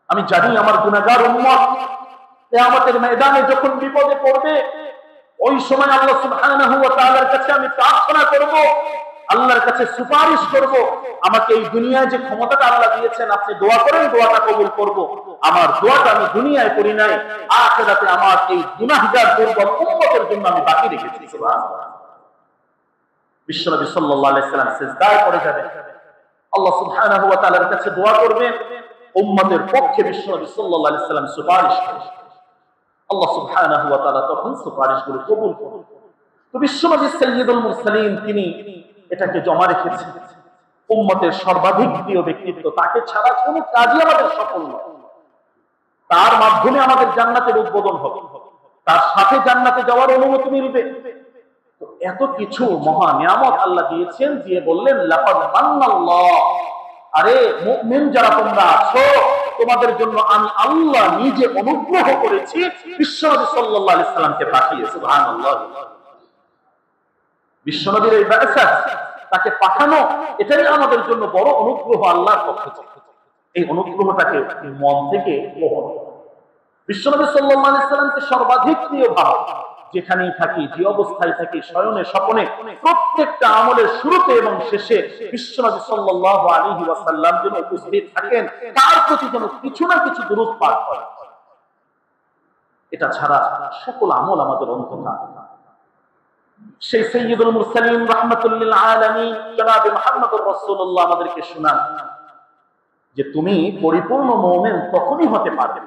আমি জানি আমার গুনাহগার উম্মত কিয়ামতের ময়দানে যখন বিপদে পড়বে, ওই সময় আল্লাহ সুবহানাহু ওয়া তাআলার কাছে আমি প্রার্থনা করব, আল্লাহর কাছে সুপারিশ করব, আমাকে এই দুনিয়ায় যে ক্ষমতাটা আল্লাহ দিয়েছেন, আপনি দোয়া করেন, দোয়াটা কবুল করব। আমার দোয়াটা আমি দুনিয়ায় করি নাই, আখিরাতে আমার এই গুনাহগার দুর্বল উম্মতের জন্য আমি বাকি রেখেছি। সুবহানাল্লাহ। বিশ্বনবী সাল্লাল্লাহু আলাইহি সাল্লাম সিজদায় পড়ে যাবেন, আল্লাহ সুবহানাহু ওয়া তাআলার কাছে দোয়া করবেন, উম্মতের পক্ষে বিশ্বনবী সাল্লাল্লাহু আলাইহি সাল্লাম সুপারিশ করবেন। আল্লাহ সুবহানাহু ওয়া তাআলা তখন সুপারিশগুলো কবুল করবেন। তো বিশ্বনবী সাইয়্যিদুল মুরসালিন তিনি এটাকে জমা রেখেছেন। উম্মতের সর্বাধিক প্রিয় ব্যক্তিত্ব, তাকে ছাড়া কোনো কাজই আমাদের সফল নয়। তার মাধ্যমে আমাদের জান্নাতের উদ্বোধন হবে, তার সাথে জান্নাতে যাওয়ার অনুমতি মিলবে। তো এত কিছু মহা নিয়ামত আল্লাহ দিয়েছেন, দিয়ে বললেন লাকাদ মান্নাল্লাহ, আরে মুমিন যারা তোমরা আছো, তোমাদের জন্য আমি আল্লাহ নিজে অনুগ্রহ করেছি বিশ্বনবী সাল্লাল্লাহু আলাইহি সাল্লামকে পাঠিয়ে। সুবহানাল্লাহ। বিশ্বনবীর এই বা'সাত, তাকে পাঠানো, এটাই আমাদের জন্য বড় অনুগ্রহ আল্লাহর পক্ষ থেকে। এই অনুগ্রহটাকে মন থেকে গ্রহণ। বিশ্বনবী সাল্লাল্লাহু আলাইহি সাল্লামকে সর্বাধিক প্রিয় ভাব, যেখানেই থাকি, যে অবস্থায় থাকি, শয়নে স্বপনে, প্রত্যেকটা আমলের শুরুতে এবং শেষে বিশ্বনবী সাল্লাল্লাহু আলাইহি ওয়াসাল্লাম যেন উপস্থিত থাকেন, তার প্রতি যেন কিছু না কিছু দুরূদ পাঠ হয়। এটা ছাড়া সকল আমল আমাদের অন্ধকার। সেই সাইয়্যিদুল মুরসালিন রাহমাতুল লিল আলামিন জনাবে মুহাম্মদুর রাসূলুল্লাহ আমাদেরকে শোনান যে তুমি পরিপূর্ণ মুমিন তখনই হতে পারবে,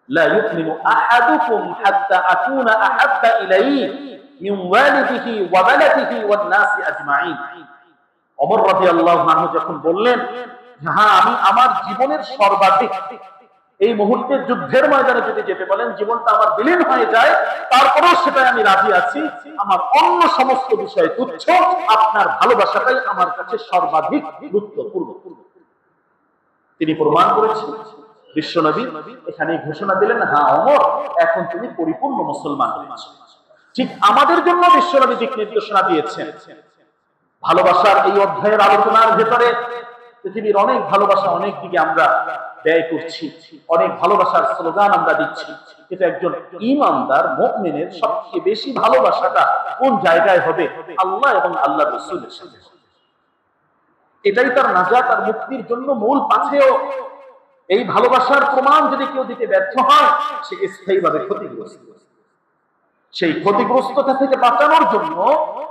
লা ইউমিনু আহাদুকুম হাত্তা আকুনা আহাব্বা ইলাইহি মিন ওয়ালিদিহি ওয়া ওয়ালাদিহি ওয়ান নাসি আজমাইন। ওমর রাদিয়াল্লাহু আনহু যখন বললেন, হ্যাঁ আমি আমার জীবনের সর্বাধিক, এই মুহূর্তে যুদ্ধের ময়দানে যদি যেতে বলেন, জীবনটা আমার বিলীন হয়ে যায়, তারপরেও সেটাই আমি রাজি আছি, আমার অন্য সমস্ত বিষয় তুচ্ছ, আপনার ভালোবাসাটাই আমার কাছে সর্বাধিক গুরুত্বপূর্ণ। তিনি প্রমাণ করেছেন। বিশ্বনবী এখানে ঘোষণা দিলেন, হ্যাঁ ওমর, এখন তুমি পরিপূর্ণ মুসলমান হয়েছো। ঠিক আমাদের জন্য বিশ্বনবী দিক নির্দেশনা দিয়েছেন। ভালোবাসার এই অধ্যায়ের আলোচনার ভেতরে পৃথিবীর অনেক ভালোবাসা অনেক দিকে আমরা ব্যয় করছি, অনেক ভালোবাসার স্লোগান আমরা দিচ্ছি, কিন্তু একজন ঈমানদার মুমিনের সবচেয়ে বেশি ভালোবাসাটা কোন জায়গায় হবে? আল্লাহ এবং আল্লাহর রাসূলের সাথে। এটাই তার নাজাত আর মুক্তির জন্য মূল পাথেয়। এই ভালোবাসার প্রমাণ যদি কেউ দিতে ব্যর্থ হয়, সে স্থায়ীভাবে ক্ষতিগ্রস্ত। সেই ক্ষতিগ্রস্ততা থেকে বাঁচানোর জন্য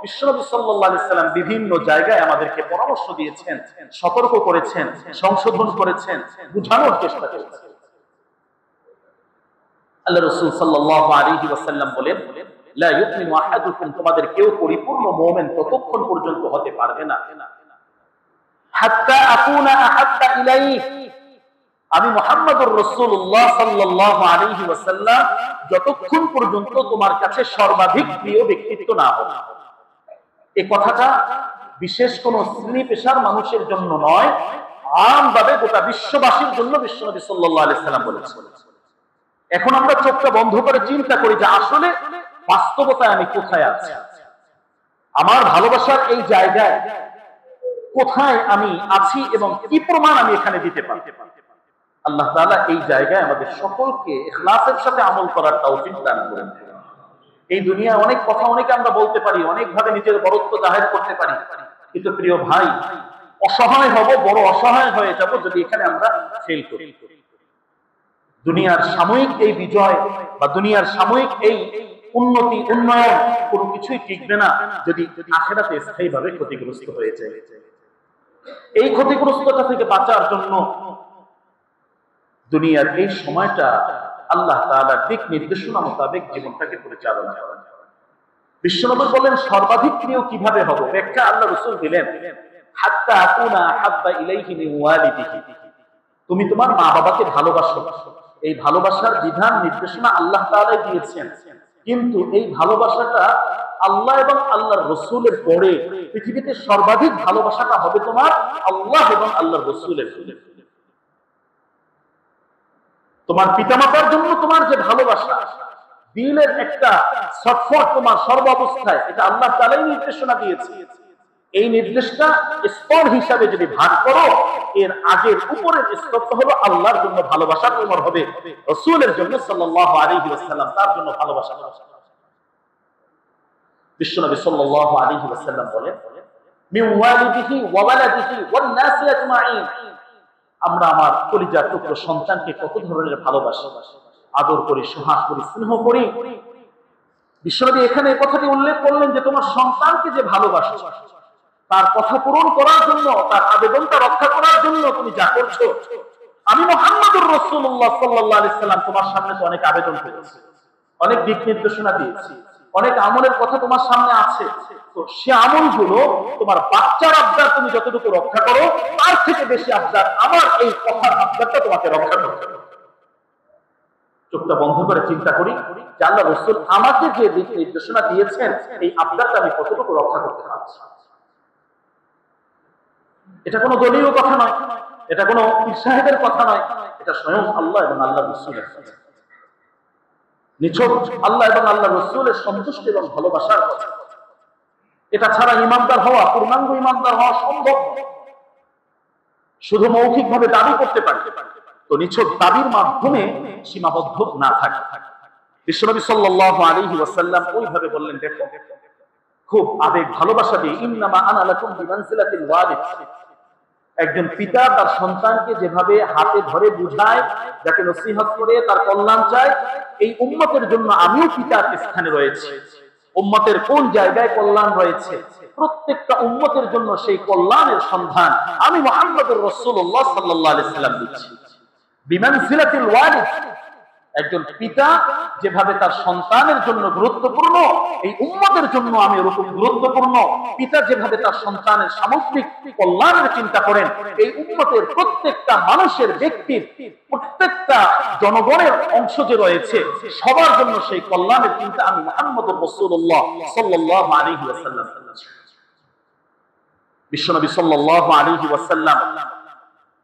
বিশ্বনবী সাল্লাল্লাহু আলাইহি সাল্লাম বিভিন্ন জায়গায় আমাদেরকে পরামর্শ দিয়েছেন, সতর্ক করেছেন, সংশোধন করেছেন, বুঝানোর চেষ্টা করেছেন। আল্লাহ রাসূল সাল্লাল্লাহু আলাইহি ওয়াসাল্লাম বলেন, লা ইউমিনু আহাদুকুম, তোমাদের কেউ পরিপূর্ণ মুমিন ততক্ষণ পর্যন্ত হতে পারবে না হাত্তা আকুনা আহাব্বা ইলাইহি, আমি মুহাম্মদুর রাসূলুল্লাহ সাল্লাল্লাহু আলাইহি ওয়াসাল্লাম যতক্ষণ পর্যন্ত তোমার কাছে সর্বাধিক প্রিয় ব্যক্তিত্ব না হব। এই কথাটা বিশেষ কোন শ্রেণী পেশার মানুষের জন্য নয়, আমভাবে গোটা বিশ্ববাসীর জন্য বিশ্বনবী সাল্লাল্লাহু আলাইহি সাল্লাম বলেছেন। এখন আমরা চোখটা বন্ধ করে চিন্তা করি যে আসলে বাস্তবতায় আমি কোথায় আছি, আমার ভালোবাসার এই জায়গায় কোথায় আমি আছি এবং কি প্রমাণ আমি এখানে দিতে পারি। আল্লাহ তাআলা এই জায়গায় আমাদের সকলকে ইখলাসের সাথে আমল করার তৌফিক দান করেন। এই দুনিয়ায় অনেক কথা অনেকে আমরা বলতে পারি, অনেক ভাবে নিজের বড়ত্ব জাহির করতে পারি, কিন্তু প্রিয় ভাই, অসহায় হব, বড় অসহায় হয়ে যাব যদি এখানে আমরা ফেল করি। দুনিয়ার সাময়িক এই বিজয় বা দুনিয়ার সাময়িক এই উন্নতি উন্নয়ন কোনো কিছুই টিকবে না যদি আখিরাতে স্থায়ীভাবে ক্ষতিগ্রস্ত হয়ে যায়। এই ক্ষতিগ্রস্ততা থেকে বাঁচার জন্য দুনিয়ার এই সময়টা আল্লাহ তাআলার দিক নির্দেশনা মোতাবেক জীবনটাকে পরিচালনা করেন। বিশ্বনবী বলেন সর্বাধিক প্রিয় কিভাবে হব, ব্যাখ্যা আল্লাহ রাসূল দিলেন, হাত্তা আকুনা হাব্বা ইলাইহি মিন ওয়ালিদিহি, তুমি তোমার মা বাবাকে ভালোবাসো। এই ভালোবাসার বিধান নির্দেশনা আল্লাহ তাআলা দিয়েছেন, কিন্তু এই ভালোবাসাটা আল্লাহ এবং আল্লাহর রাসূলের পরে পৃথিবীতে সর্বাধিক ভালোবাসাটা হবে তোমার আল্লাহ এবং আল্লাহর রাসূলের। তোমার পিতামাতার জন্য তোমার যে ভালোবাসা, দিলের একটা ছটফট তোমার সর্ব অবস্থায়, এটা আল্লাহ তাআলাই নির্দেশনা দিয়েছে। এই নির্দেশটা স্তর হিসাবে যদি ভাগ করো, এর আগের উপরের স্তরটা হলো আল্লাহর জন্য ভালোবাসা তোমার হবে, রাসূলের জন্য সাল্লাল্লাহু আলাইহি ওয়াসাল্লাম তার জন্য ভালোবাসা। বিশ্বনবী সাল্লাল্লাহু আলাইহি ওয়াসাল্লাম বলেন, মিন ওয়ালিদিহি ওয়া ওয়ালাদিহি ওয়ান নাসি আজমাইন, আমরা আমার কলিজার টুকরো সন্তানকে কত ধরনের ভালোবাসি, আদর করি, সুহাস করি, স্নেহ করি। বিশ্বনবী এখানে এই কথাটি উল্লেখ করলেন যে তোমার সন্তানকে যে ভালোবাসো, তার কথা পূরণ করার জন্য, তার আবেদনটা রক্ষা করার জন্য তুমি যা করছো, আমি মুহাম্মদুর রাসূলুল্লাহ সাল্লাল্লাহু আলাইহি সাল্লাম তোমার সামনে তো অনেক আবেদন করেছি, অনেক দিক নির্দেশনা দিয়েছি, অনেক আমলের কথা তোমার সামনে আছে। তো সে আমলগুলো তোমার বাচ্চার আবদার তুমি যতটুকু রক্ষা করো, তার থেকে বেশি আবদার আমার এই কথার আবদারটা তোমাকে রক্ষা করতে হবে। চোখটা বন্ধ করে চিন্তা করি যে আল্লাহ রাসূল আমাকে যে দিক নির্দেশনা দিয়েছেন, এই আবদারটা আমি কতটুকু রক্ষা করতে পারছি। এটা কোনো দলীয় কথা নয়, এটা কোনো পীর সাহেবের কথা নয়, এটা স্বয়ং আল্লাহ এবং আল্লাহ রাসূলের কথা, নিছক আল্লাহ এবং আল্লাহ রাসূলের সন্তুষ্টি এবং ভালোবাসার কথা। এটা ছাড়া ইমানদার হওয়া, পূর্ণাঙ্গ ইমানদার হওয়া সম্ভব নয়। শুধু মৌখিকভাবে দাবি করতে পারি, তো নিছক দাবির মাধ্যমে সীমাবদ্ধ না থাকে। বিশ্বনবী সাল্লাল্লাহু আলাইহি ওয়াসাল্লাম ওইভাবে বললেন, দেখো খুব আবেগ ভালোবাসা দিয়ে, ইন্নামা আনা লাকুম বিমানসিলাতিল ওয়ালিদ, একজন পিতা তার সন্তানকে যেভাবে হাতে ধরে বুঝায়, যাকে নসিহত করে তার কল্যাণ চায়, এই উম্মতের জন্য আমিও পিতার স্থানে রয়েছি। উম্মতের কোন জায়গায় কল্যাণ রয়েছে, প্রত্যেকটা উম্মতের জন্য সেই কল্যাণের সন্ধান আমি মুহাম্মদুর রাসূলুল্লাহ সাল্লাল্লাহু আলাইহি ওয়াসাল্লাম দিচ্ছি। বিমানসিলাতিল ওয়ালিদ, একজন পিতা যেভাবে তার সন্তানের জন্য গুরুত্বপূর্ণ, এই উম্মতের জন্য আমি এরকম গুরুত্বপূর্ণ। পিতা যেভাবে তার সন্তানের সামগ্রিক কল্যাণের চিন্তা করেন, এই উম্মতের প্রত্যেকটা মানুষের, ব্যক্তির, প্রত্যেকটা জনগণের অংশ যে রয়েছে, সবার জন্য সেই কল্যাণের চিন্তা আমি মুহাম্মদুর রাসূলুল্লাহ সাল্লাল্লাহু আলাইহি ওয়াসাল্লাম। বিশ্বনবী সাল্লাল্লাহু আলাইহি ওয়াসাল্লাম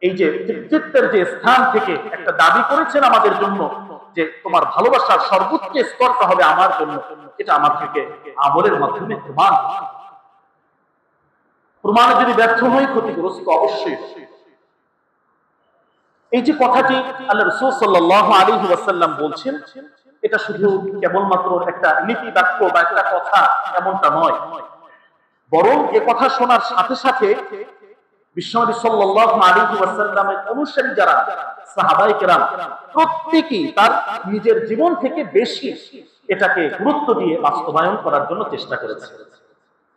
এই যে পিতৃত্বের যে স্থান থেকে একটা দাবি করেছেন আমাদের জন্য, যে তোমার ভালোবাসার সর্বোচ্চ স্তরটা হবে আমার জন্য, এটা আমার থেকে আমলের মাধ্যমে প্রমাণে যদি ব্যর্থ হই, ক্ষতিগ্রস্ত অবশ্যই। এই যে কথাটি আল্লাহ রাসূল সাল্লাল্লাহু আলাইহি ওয়াসাল্লাম বলছেন, এটা শুধু কেবলমাত্র একটা নীতি বাক্য বা একটা কথা এমনটা নয়, বরং এ কথা শোনার সাথে সাথে বিশ্বনবী সাল্লাল্লাহু আলাইহি ওয়াসাল্লামের অনুসারী যারা সাহাবায়ে কেরাম, প্রত্যেকেই তার নিজের জীবন থেকে বেশি এটাকে গুরুত্ব দিয়ে বাস্তবায়ন করার জন্য চেষ্টা করেছে।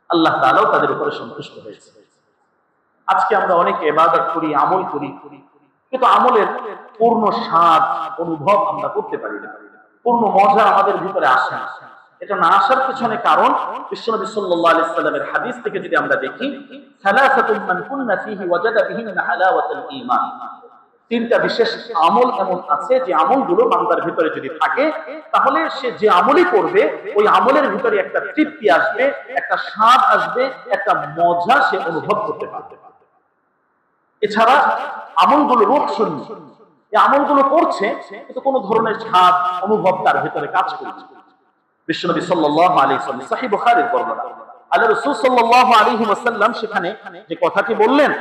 আল্লাহ তাআলাও তাদের উপরে সন্তুষ্ট হয়েছে। আজকে আমরা অনেক ইবাদত করি, আমল করি, কিন্তু আমলের পূর্ণ স্বাদ অনুভব আমরা করতে পারি না, পূর্ণ মজা আমাদের ভিতরে আসে না। এটা না আসার পিছনে কারণ বিশ্বনবী সাল্লাল্লাহু আলাইহি ওয়াসাল্লামের হাদিস থেকে যদি আমরা দেখি, সালাসাতুন মান কুননা ফীহি ওয়াজাদা বিহিন্না হালাওয়াতুল ঈমান, তিনটা বিশেষ আমল এমন আছে যে আমলগুলো বান্দার ভিতরে যদি থাকে, তাহলে সে যে আমলই করবে ওই আমলের ভিতরে একটা তৃপ্তি আসবে, একটা স্বাদ আসবে, একটা মজা সে অনুভব করতে পারবে। এছাড়া আমলগুলো রূপশূন্য, এই আমলগুলো করছে কিন্তু কোনো ধরনের স্বাদ অনুভব তার ভিতরে কাজ করছে। বিশ্বনবী সাল্লাল্লাহু আলাইহি ওয়াসাল্লাম, সহিহ বুখারীর বর্ণনা, আল্লাহ রাসূল সাল্লাল্লাহু আলাইহি ওয়াসাল্লাম সেখানে যে কথাটি বললেন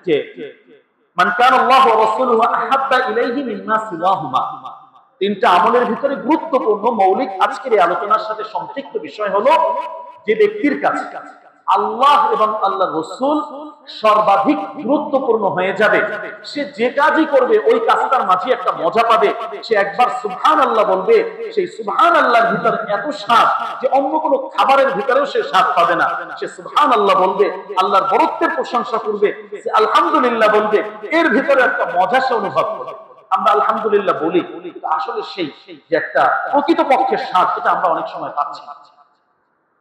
যে মান কানা আল্লাহু ওয়া রাসূলুহু আহাব্বা ইলাইহি মিম্মা সিওয়াহুমা, তিনটা আমলের ভিতরে গুরুত্বপূর্ণ মৌলিক আজকের এই আলোচনার সাথে সম্পৃক্ত বিষয় হলো, যে ব্যক্তির কাছে আল্লাহ এবং আল্লাহর রাসূল সর্বাধিক গুরুত্বপূর্ণ হয়ে যাবে, সে যে কাজই করবে ওই কাজটার মাঝে একটা মজা পাবে। সে একবার সুবহানাল্লাহ বলবে, সেই সুবহানাল্লাহর ভিতরে এত স্বাদ যে অন্য কোনো খাবারের ভিতরেও সে স্বাদ পাবে না। সে সুবহানাল্লাহ বলবে, আল্লাহর বরত্বের প্রশংসা করবে, সে আলহামদুলিল্লাহ বলবে, এর ভিতরে একটা মজা সে অনুভব করবে। আমরা আলহামদুলিল্লাহ বলি, আসলে সেই যে একটা প্রকৃতপক্ষের স্বাদ এটা আমরা অনেক সময় পাচ্ছি।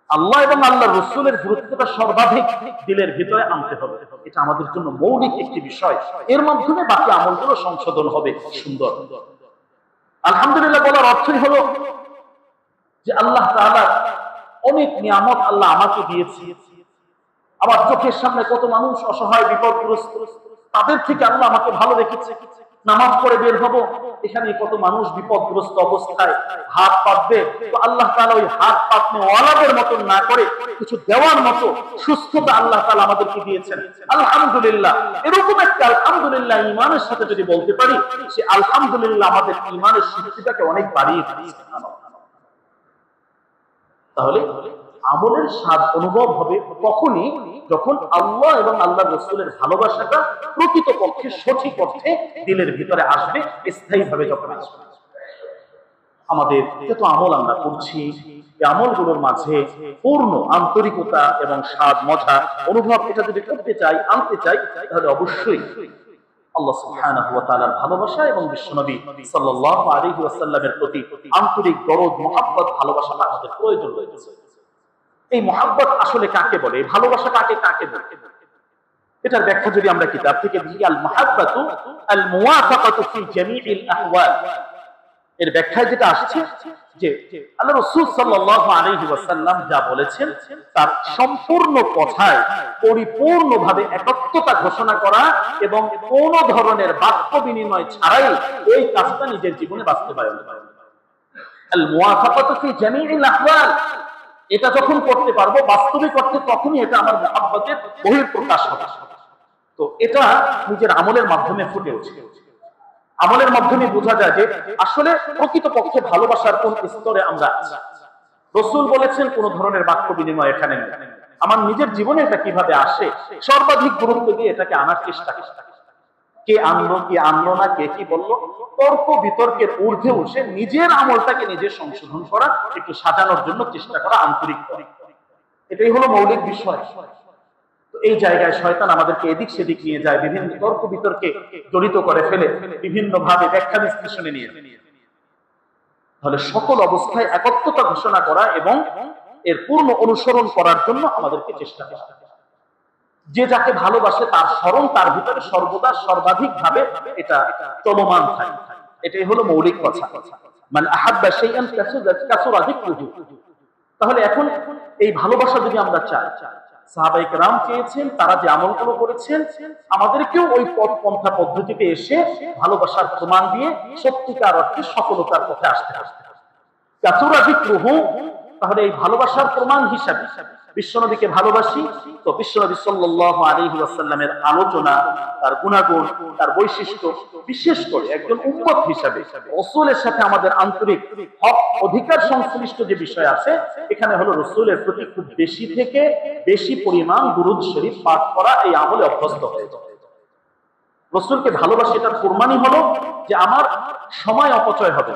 আল্লাহ এবং আল্লাহ রসুলের গুরুত্বটা সর্বাধিক দিলের ভিতরে আনতে হবে, এটা আমাদের জন্য মৌলিক একটি বিষয়। এর মাধ্যমে বাকি আমলগুলো সংশোধন হবে সুন্দর। আলহামদুলিল্লাহ বলার অর্থই হলো যে আল্লাহ তাআলা অনেক নিয়ামত আল্লাহ আমাকে দিয়েছে। আমার চোখের সামনে কত মানুষ অসহায় বিপদগ্রস্ত, তাদের থেকে আল্লাহ আমাকে ভালো রেখেছে। নামাজ পড়ে বের হবো, এখানে কত মানুষ বিপদগ্রস্ত অবস্থায় হাত পাতবে, তো আল্লাহ তাআলা ওই হাত পাতনে ওয়ালাদের মতন না করে কিছু দেওয়ার মতো সুস্থতা আল্লাহ তাআলা আমাদেরকে দিয়েছেন। আলহামদুলিল্লাহ, এরকম একটা আলহামদুলিল্লাহ ঈমানের সাথে যদি বলতে পারি, সে আলহামদুলিল্লাহ আমাদের ঈমানের শক্তিটাকে অনেক বাড়িয়ে দিয়েছে। তাহলে আমলের স্বাদ অনুভব হবে তখনই যখন আল্লাহ এবং আল্লাহ রসুলের ভালোবাসাটা প্রকৃতপক্ষে সঠিক অর্থে দিলের ভিতরে আসবে, স্থায়ীভাবে যখন আসবে। আমাদের যত আমল আমরা করছি, এই আমলগুলোর মাঝে পূর্ণ আন্তরিকতা এবং স্বাদ মজা অনুভব এটা যদি করতে চাই, আনতে চাই, তাহলে অবশ্যই আল্লাহ সুবহানাহু ওয়া তাআলার ভালোবাসা এবং বিশ্বনবী সাল্লাল্লাহু আলাইহি ওয়াসাল্লামের প্রতি আন্তরিক দরদ মুহাব্বত ভালোবাসা আমাদের প্রয়োজন রয়েছে। এই মুহাব্বত আসলে কাকে বলে, এই ভালোবাসা কাকে কাকে বলে, এটার ব্যাখ্যা যদি আমরা কিতাব থেকে দেখি, আল মুহাব্বাতু আল মুওয়াফাকাতু ফি জামিইল আহওয়াল, এর ব্যাখ্যায় যেটা আসছে যে আল্লাহ রাসূল সাল্লাল্লাহু আলাইহি ওয়াসাল্লাম যা বলেছেন তার সম্পূর্ণ কথায় পরিপূর্ণভাবে একত্বতা ঘোষণা করা এবং কোন ধরনের বাক্য বিনিময় ছাড়াই এই কাজটা নিজের জীবনে বাস্তবায়ন করা। আল মুওয়াফাকাতু ফি জামিইল আহওয়াল, এটা যখন করতে পারবো বাস্তবিক অর্থে, তখনই এটা আমার মুহাব্বতের বহিঃপ্রকাশ হবে। তো এটা নিজের আমলের মাধ্যমে ফুটে ওঠে। আমলের মাধ্যমে বোঝা যায় যে আসলে প্রকৃতপক্ষে ভালোবাসার কোন স্তরে আমরা। রাসূল বলেছেন কোন ধরনের বাক্য বিনিময় এখানে নেই। আমার নিজের জীবনে এটা কিভাবে আসে, সর্বাধিক গুরুত্ব দিয়ে এটাকে আনার চেষ্টা করি। কে আনলো কি আনলো না, কে কি বললো, তর্ক বিতর্কের ঊর্ধ্বে উঠে নিজের আমলটাকে নিজে সংশোধন করা, একটু সাজানোর জন্য চেষ্টা করা, আন্তরিক করা, এটাই হলো মৌলিক বিষয়। তো এই জায়গায় শয়তান আমাদেরকে এদিক সেদিক নিয়ে যায়, বিভিন্ন তর্ক বিতর্কে জড়িত করে ফেলে, বিভিন্ন ভাবে ব্যাখ্যা বিশ্লেষণে নিয়ে। তাহলে সকল অবস্থায় একত্বতা ঘোষণা করা এবং এর পূর্ণ অনুসরণ করার জন্য আমাদেরকে চেষ্টা করতে হবে। যে যাকে ভালোবাসে তার স্মরণ তার ভিতরে সর্বদা সর্বাধিক ভাবে এটা চলমান থাকে, এটাই হলো মৌলিক কথা। মানে আহাব্বা শাইআন কাসুরা যিকরুহু। তাহলে এখন এই ভালোবাসা যদি আমরা চাই, সাহাবায়ে কেরাম চেয়েছেন, তারা যে আমলগুলো করেছেন, আমাদেরকেও ওই পথ পন্থা পদ্ধতিতে এসে ভালোবাসার প্রমাণ দিয়ে সত্যিকার অর্থে সফলতার পথে আসতে হবে। কাসুরা যিকরুহু, তাহলে এই ভালোবাসার প্রমাণ হিসাবে বিশ্বনবীকে ভালোবাসি, তো বিশ্বনবী সাল্লাল্লাহু আলাইহি ওয়াসাল্লামের আলোচনা, তার গুণাগুণ, তার বৈশিষ্ট্য, বিশেষ করে একজন উম্মত হিসাবে রাসূলের সাথে আমাদের আন্তরিক হক অধিকার সংশ্লিষ্ট যে বিষয় আছে, এখানে হলো রাসূলের প্রতি খুব বেশি থেকে বেশি পরিমাণ দুরূদ শরীফ পাঠ করা, এই আমলে অভ্যস্ত হয়ে যাবে। রাসূলকে ভালোবাসি, এটার প্রমাণই হলো যে আমার সময় অপচয় হবে,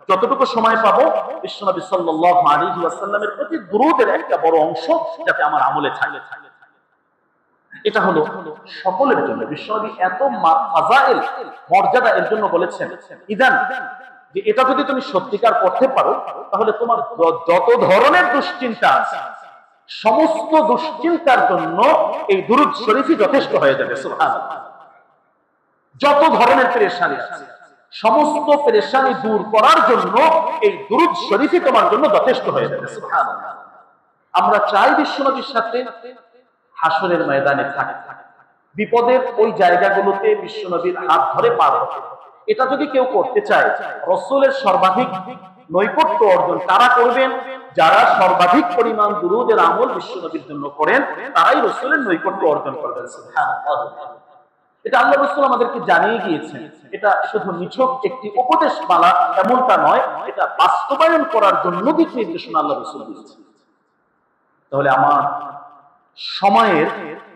যতটুকু সময় পাবো বিশ্বনবী সাল্লাল্লাহু আলাইহি ওয়াসাল্লামের প্রতি দুরূদের একটা বড় অংশ যাতে আমার আমলে থাকে। এটা হলো সকলের জন্য। বিশ্বনবী এত ফাজাইল মর্যাদা এর জন্য বলেছেন, ইদান যে এটা যদি তুমি সত্যিকার করতে পারো, তাহলে তোমার যত ধরনের দুশ্চিন্তা আছে, সমস্ত দুশ্চিন্তার জন্য এই দুরূদ শরীফই যথেষ্ট হয়ে যাবে। সুবহানাল্লাহ। যত ধরনের পেরেশানি আছে, সমস্ত পেরেশানি দূর করার জন্য এই দুরূদ শরীফই তোমার জন্য যথেষ্ট হয়ে যাবে। সুবহানাল্লাহ। আমরা চাই বিশ্বনবীর সাথে হাসরের ময়দানে থাকি, বিপদের ওই জায়গাগুলোতে বিশ্বনবীর হাত ধরে পার হতে। এটা যদি কেউ করতে চায়, রাসূলের সর্বাধিক নৈকট্য অর্জন তারা করবেন যারা সর্বাধিক পরিমাণ দুরূদের আমল বিশ্বনবীর জন্য করেন, তারাই রাসূলের নৈকট্য অর্জন করবেন। সুবহানাল্লাহ। এটা আল্লাহ রাসূল আমাদেরকে জানিয়ে গিয়েছেন। এটা শুধু নিছক একটি উপদেশমালা এমনটা নয়, এটা বাস্তবায়ন করার জন্য দিক নির্দেশনা আল্লাহ রাসূল দিয়েছেন। তাহলে আমার সময়ের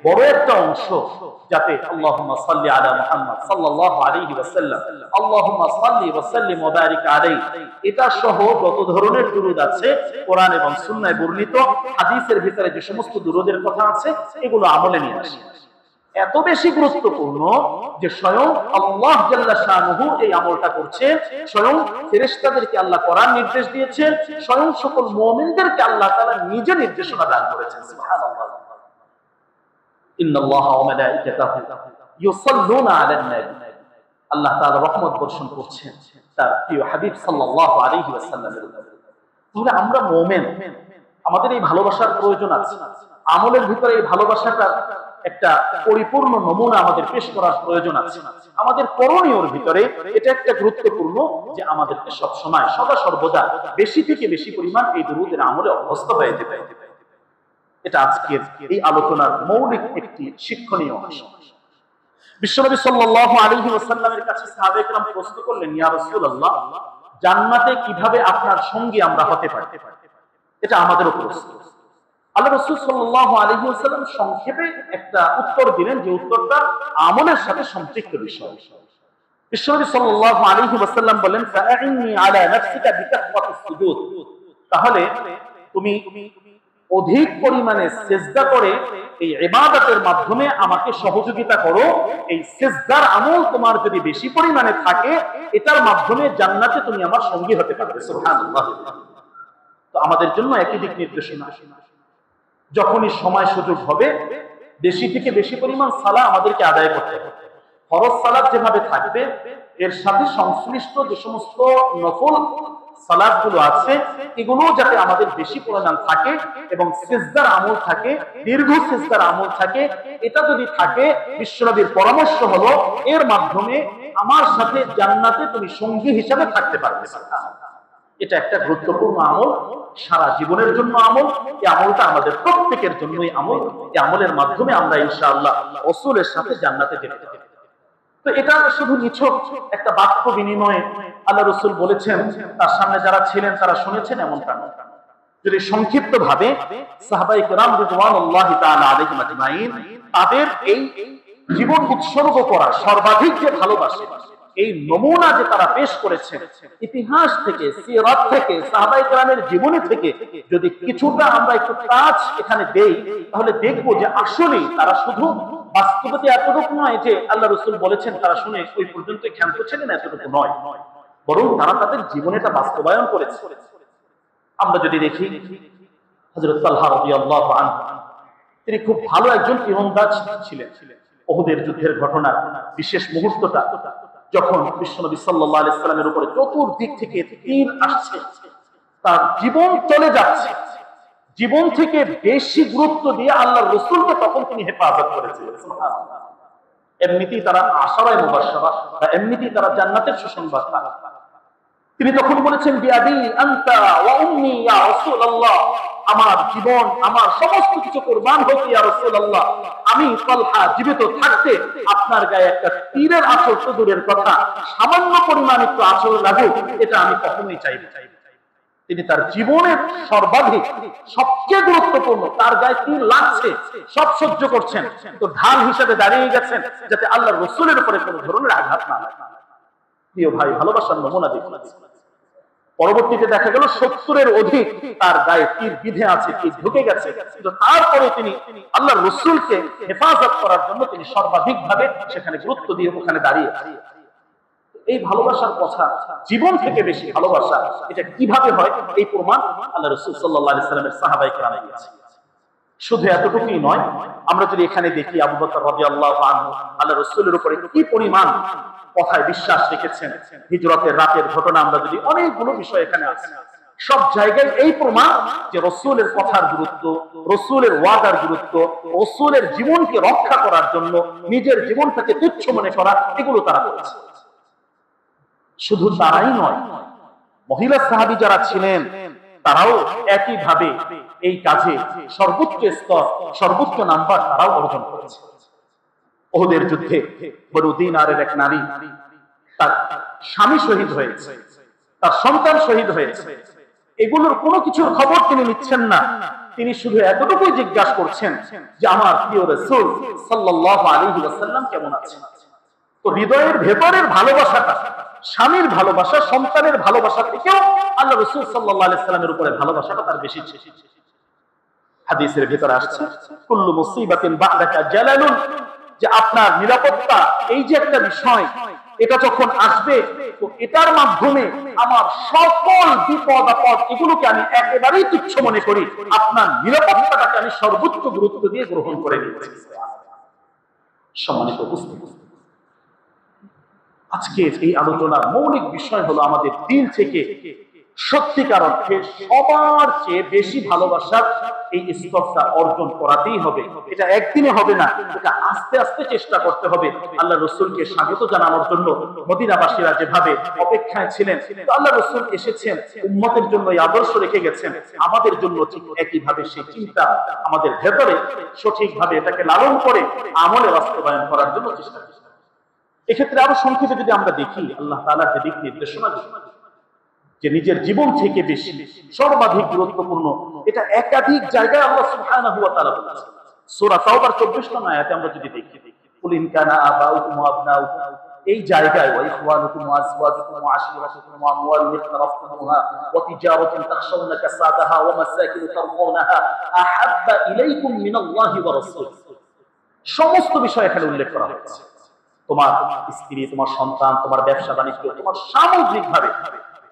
বড় একটা অংশ যাতে আল্লাহুম্মা সাল্লি আলা মুহাম্মদ সাল্লাল্লাহু আলাইহি ওয়াসাল্লাম, আল্লাহুম্মা সাল্লি ওয়া সাল্লিম ওয়া বারিক আলাইহি, এটা সহ যত ধরনের দুরূদ আছে কোরআন এবং সুন্নাহয় বর্ণিত, হাদিসের ভিতরে যে সমস্ত দুরূদের কথা আছে, এগুলো আমলে নিয়ে আসি। এত বেশি গুরুত্বপূর্ণ যে স্বয়ং আল্লাহ জাল্লা শানুহু এই আমলটা করছে, স্বয়ং ফেরেশতাদেরকে আল্লাহ করার নির্দেশ দিয়েছেন, স্বয়ং সকল মুমিনদেরকে আল্লাহ তাআলা নিজে নির্দেশনা দান করেছেন। সুবহানাল্লাহ। ইন্নাল্লাহা ওয়া মালাইকাতাহু ইউসাল্লুনা আলান নবী, আল্লাহ তাআলা রহমত বর্ষণ করছেন তার প্রিয় হাবিব সাল্লাল্লাহু আলাইহি ওয়াসাল্লামের উপর। তাহলে আমরা মুমিন, আমাদের এই ভালোবাসার প্রয়োজন আছে। আমলের ভিতরে এই ভালোবাসাটার একটা পরিপূর্ণ নমুনা আমাদের পেশ করার প্রয়োজন আছে। আমাদের করণীয়র ভিতরে এটা একটা গুরুত্বপূর্ণ যে আমাদেরকে সবসময় সদা সর্বদা বেশি থেকে বেশি পরিমাণ এই দুরূদের আমলে অভ্যস্ত হয়ে যেতে হবে। এটা আজকের এই আলোচনার মৌলিক একটি শিক্ষণীয় অংশ। বিশ্বনবী সাল্লাল্লাহু আলাইহি ওয়াসাল্লামের কাছে সাহাবায়ে কেরাম প্রশ্ন করলেন, ইয়া রাসূলুল্লাহ, জান্নাতে কিভাবে আপনার সঙ্গী আমরা হতে পারি? এটা আমাদেরও প্রশ্ন। আল্লাহ রাসূল সাল্লাল্লাহু আলাইহি ওয়াসাল্লাম সংক্ষেপে একটা উত্তর দিলেন, যে উত্তরটা আমলের সাথে সম্পৃক্ত বিষয়। বিশ্বনবী সাল্লাল্লাহু আলাইহি ওয়াসাল্লাম বলেন, ফাআইনি আলা নাফসিকা বিকাসরাতিস সুজুদ, তাহলে তুমি অধিক পরিমাণে সিজদা করে এই ইবাদতের মাধ্যমে আমাকে সহযোগিতা করো। এই সিজদার আমল তোমার যদি বেশি পরিমাণে থাকে, এটার মাধ্যমে জান্নাতে তুমি আমার সঙ্গী হতে পারবে। সুবহানাল্লাহ। তো আমাদের জন্য একই দিক নির্দেশনা, যখনই সময় সুযোগ হবে বেশি থেকে বেশি পরিমাণ সালাত আমাদেরকে আদায় করতে হবে। ফরজ সালাত যেভাবে থাকবে, এর সাথে সংশ্লিষ্ট যে সমস্ত নফল সালাতগুলো আছে, এগুলো যাতে আমাদের বেশি পরিমাণ থাকে এবং সিজদার আমল থাকে, দীর্ঘ সিজদার আমল থাকে। এটা যদি থাকে, বিশ্বনবীর পরামর্শ হলো এর মাধ্যমে আমার সাথে জান্নাতে তুমি সঙ্গী হিসাবে থাকতে পারবে। এটা একটা গুরুত্বপূর্ণ আমল, সারা জীবনের জন্য আমল। এই আমলটা আমাদের প্রত্যেকের জন্যই আমল। এই আমলের মাধ্যমে আমরা ইনশাআল্লাহ রাসূলের সাথে জান্নাতে যেতে পারব। তো এটা শুধু নিছক একটা বাক্য বিনিময়ে আল্লাহ রাসূল বলেছেন, তার সামনে যারা ছিলেন তারা শুনেছেন, এমনটা নয়। যদি সংক্ষিপ্ত ভাবে সাহাবায়ে কেরাম রিদওয়ানুল্লাহি তাআলা আলাইহিম আজমাইন তাদের এই জীবন উৎসর্গ করা সর্বাধিক যে ভালোবাসে, এই নমুনা যে তারা পেশ করেছেন ইতিহাস থেকে, সিরাত থেকে, সাহাবায়ে কেরামের জীবনী থেকে যদি কিছুটা আমরা একটু কাজ এখানে দেই, তাহলে দেখবো যে আসলে তারা শুধু বাস্তবতা এতটুকু নয় যে আল্লাহ রাসূল বলেছেন তারা শুনে ওই পর্যন্ত ক্ষান্ত ছিলেন, এতটুকু নয়, বরং তারা তাদের জীবনে এটা বাস্তবায়ন করেছে। আমরা যদি দেখি হযরত তালহা রাদিয়াল্লাহু আনহু, তিনি খুব ভালো একজন তীরন্দাজ ছিলেন। উহুদের যুদ্ধের ঘটনা, বিশেষ মুহূর্তটা যখন বিশ্বনবী সাল্লাল্লাহু আলাইহি সাল্লামের উপরে চতুর্দিক থেকে তীর আসছে, তার জীবন চলে যাচ্ছে, জীবন থেকে বেশি গুরুত্ব দিয়ে আল্লাহর রাসূলকে তখন তিনি হেফাজত করেছিলেন। সুবহানাল্লাহ। এমনিতেই তারা আশারায়ে মুবাশশারা, বা এমনিতেই তারা জান্নাতের সুসংবাদ পায়। তিনি তখন বলেছেন, বিআবি আনতা ওয়া উম্মি ইয়া রাসূলুল্লাহ, আমার জীবন, আমার সমস্ত কিছু কুরবান হোক ইয়া রাসূলুল্লাহ। আমি তালহা জীবিত থাকতে আপনার গায়ে একটা তীরের আঁচড় তো দূরের কথা, সামান্য পরিমাণ একটু আঁচড় লাগুক, এটা আমি কখনোই চাইব না। তিনি তার জীবনের সর্বাধিক, সবচেয়ে গুরুত্বপূর্ণ, তার গায়ে তীর লাগছে, সব সহ্য করছেন, তো ঢাল হিসেবে দাঁড়িয়ে গেছেন যাতে আল্লাহর রাসূলের উপরে কোনো ধরনের আঘাত না লাগে। প্রিয় ভাই, ভালোবাসার নমুনা দেখুন। পরবর্তীতে দেখা গেল 70-এর অধিক তার গায়ে তীর বিধে আছে, তীর ঢুকে গেছে, কিন্তু তারপরে তিনি আল্লাহর রাসূলকে হেফাজত করার জন্য তিনি সর্বাধিক ভাবে সেখানে গুরুত্ব দিয়ে ওখানে দাঁড়িয়ে। এই ভালোবাসার কথা, জীবন থেকে বেশি ভালোবাসা, এটা কিভাবে হয় এই প্রমাণ আল্লাহ রাসূল সাল্লাল্লাহু আলাইহি সাল্লামের সাহাবায়ে কেরাম দিয়েছে। শুধু এতটুকুই নয়, আমরা যদি এখানে দেখি আবু বকর রাদিয়াল্লাহু আনহু আল্লাহ রাসূলের উপরে কি পরিমাণ কথায় বিশ্বাস রেখেছেন। হিজরতের রাতের ঘটনা, আমরা যদি অনেকগুলো বিষয় এখানে আছে, সব জায়গায় এই প্রমাণ যে রাসূলের কথার গুরুত্ব, রাসূলের ওয়াদার গুরুত্ব, রাসূলের জীবনকে রক্ষা করার জন্য নিজের জীবনটাকে তুচ্ছ মনে করা, এগুলো তারা করেছে। শুধু তারাই নয়, মহিলা সাহাবী যারা ছিলেন তারাও একইভাবে এই কাজে সর্বোচ্চ স্তর, সর্বোচ্চ নাম্বার তারাও অর্জন করেছে। উহুদের যুদ্ধে বনু দিনারের এক নারী, তার স্বামী শহীদ হয়েছে, তার সন্তান শহীদ হয়েছে, এগুলোর কোনো কিছুর খবর তিনি নিচ্ছেন না। তিনি শুধু এতটুকুই জিজ্ঞাসা করছেন যে আমার প্রিয় রাসূল সাল্লাল্লাহু আলাইহি ওয়াসাল্লাম কেমন আছেন। তো হৃদয়ের ভেতরের ভালোবাসাটা, স্বামীর ভালোবাসা, সন্তানের ভালোবাসা থেকেও আল্লাহ রাসূল সাল্লাল্লাহু আলাইহি সাল্লামের উপরে ভালোবাসাটা তার বেশি ছিল। হাদিসের ভিতরে আসছে, কুল্লু মুসিবাতিন বা'দাকা জালালুন যে আপনার নিরাপত্তা এই যে একটা বিষয়, এটা যখন আসবে তো এটার মাধ্যমে আমার সকল বিপদ আপদ এগুলোকে আমি একেবারেই তুচ্ছ মনে করি, আপনার নিরাপত্তাটাকে আমি সর্বোচ্চ গুরুত্ব দিয়ে গ্রহণ করে নিচ্ছি। সম্মানিত উপস্থিতি, আজকে এই আলোচনার মৌলিক বিষয় হলো আমাদের দিল থেকে সত্যিকার অর্থে সবার চেয়ে বেশি ভালোবাসার এই স্তরটা অর্জন করাতেই হবে। এটা একদিনে হবে না, এটা আস্তে আস্তে চেষ্টা করতে হবে। আল্লাহ রসুলকে স্বাগত জানানোর জন্য মদিনাবাসীরা যেভাবে অপেক্ষায় ছিলেন, আল্লাহ রসুল এসেছেন উম্মতের জন্য এই আদর্শ রেখে গেছেন, আমাদের জন্য ঠিক একইভাবে সেই চিন্তা আমাদের ভেতরে সঠিকভাবে এটাকে লালন করে আমলে বাস্তবায়ন করার জন্য চেষ্টা করতে হবে। এক্ষেত্রে আরো সংক্ষেপে যদি আমরা দেখি, আল্লাহ তাআলার যে দিক নির্দেশনা যে নিজের জীবন থেকে বেশি সর্বাধিক গুরুত্বপূর্ণ, এটা একাধিক জায়গায় আল্লাহ সুবহানাহু ওয়া তাআলা বলেছেন। সূরা তাওবার ২৪ নং আয়াতে আমরা যদি দেখি, কুল ইন কানা আবাউকুম ওয়া আবনাউকুম, এই জায়গায় ওয়া ইখওয়ানুকুম ওয়া আজওয়াজুকুম ওয়া আশিরাতুকুম ওয়া আমওয়ালুন ইখতারাফতুমুহা ওয়া তিজারাতুন তাখশাউনা কাসাদাহা ওয়া মাসাকিন তারদাউনাহা আহাব্বা ইলাইকুম মিনাল্লাহি ওয়া রাসূলিহি, সমস্ত বিষয় এখানে উল্লেখ করা হয়েছে। তোমার স্ত্রী, তোমার সন্তান, তোমার ব্যবসা বাণিজ্য, তোমার সামগ্রিকভাবে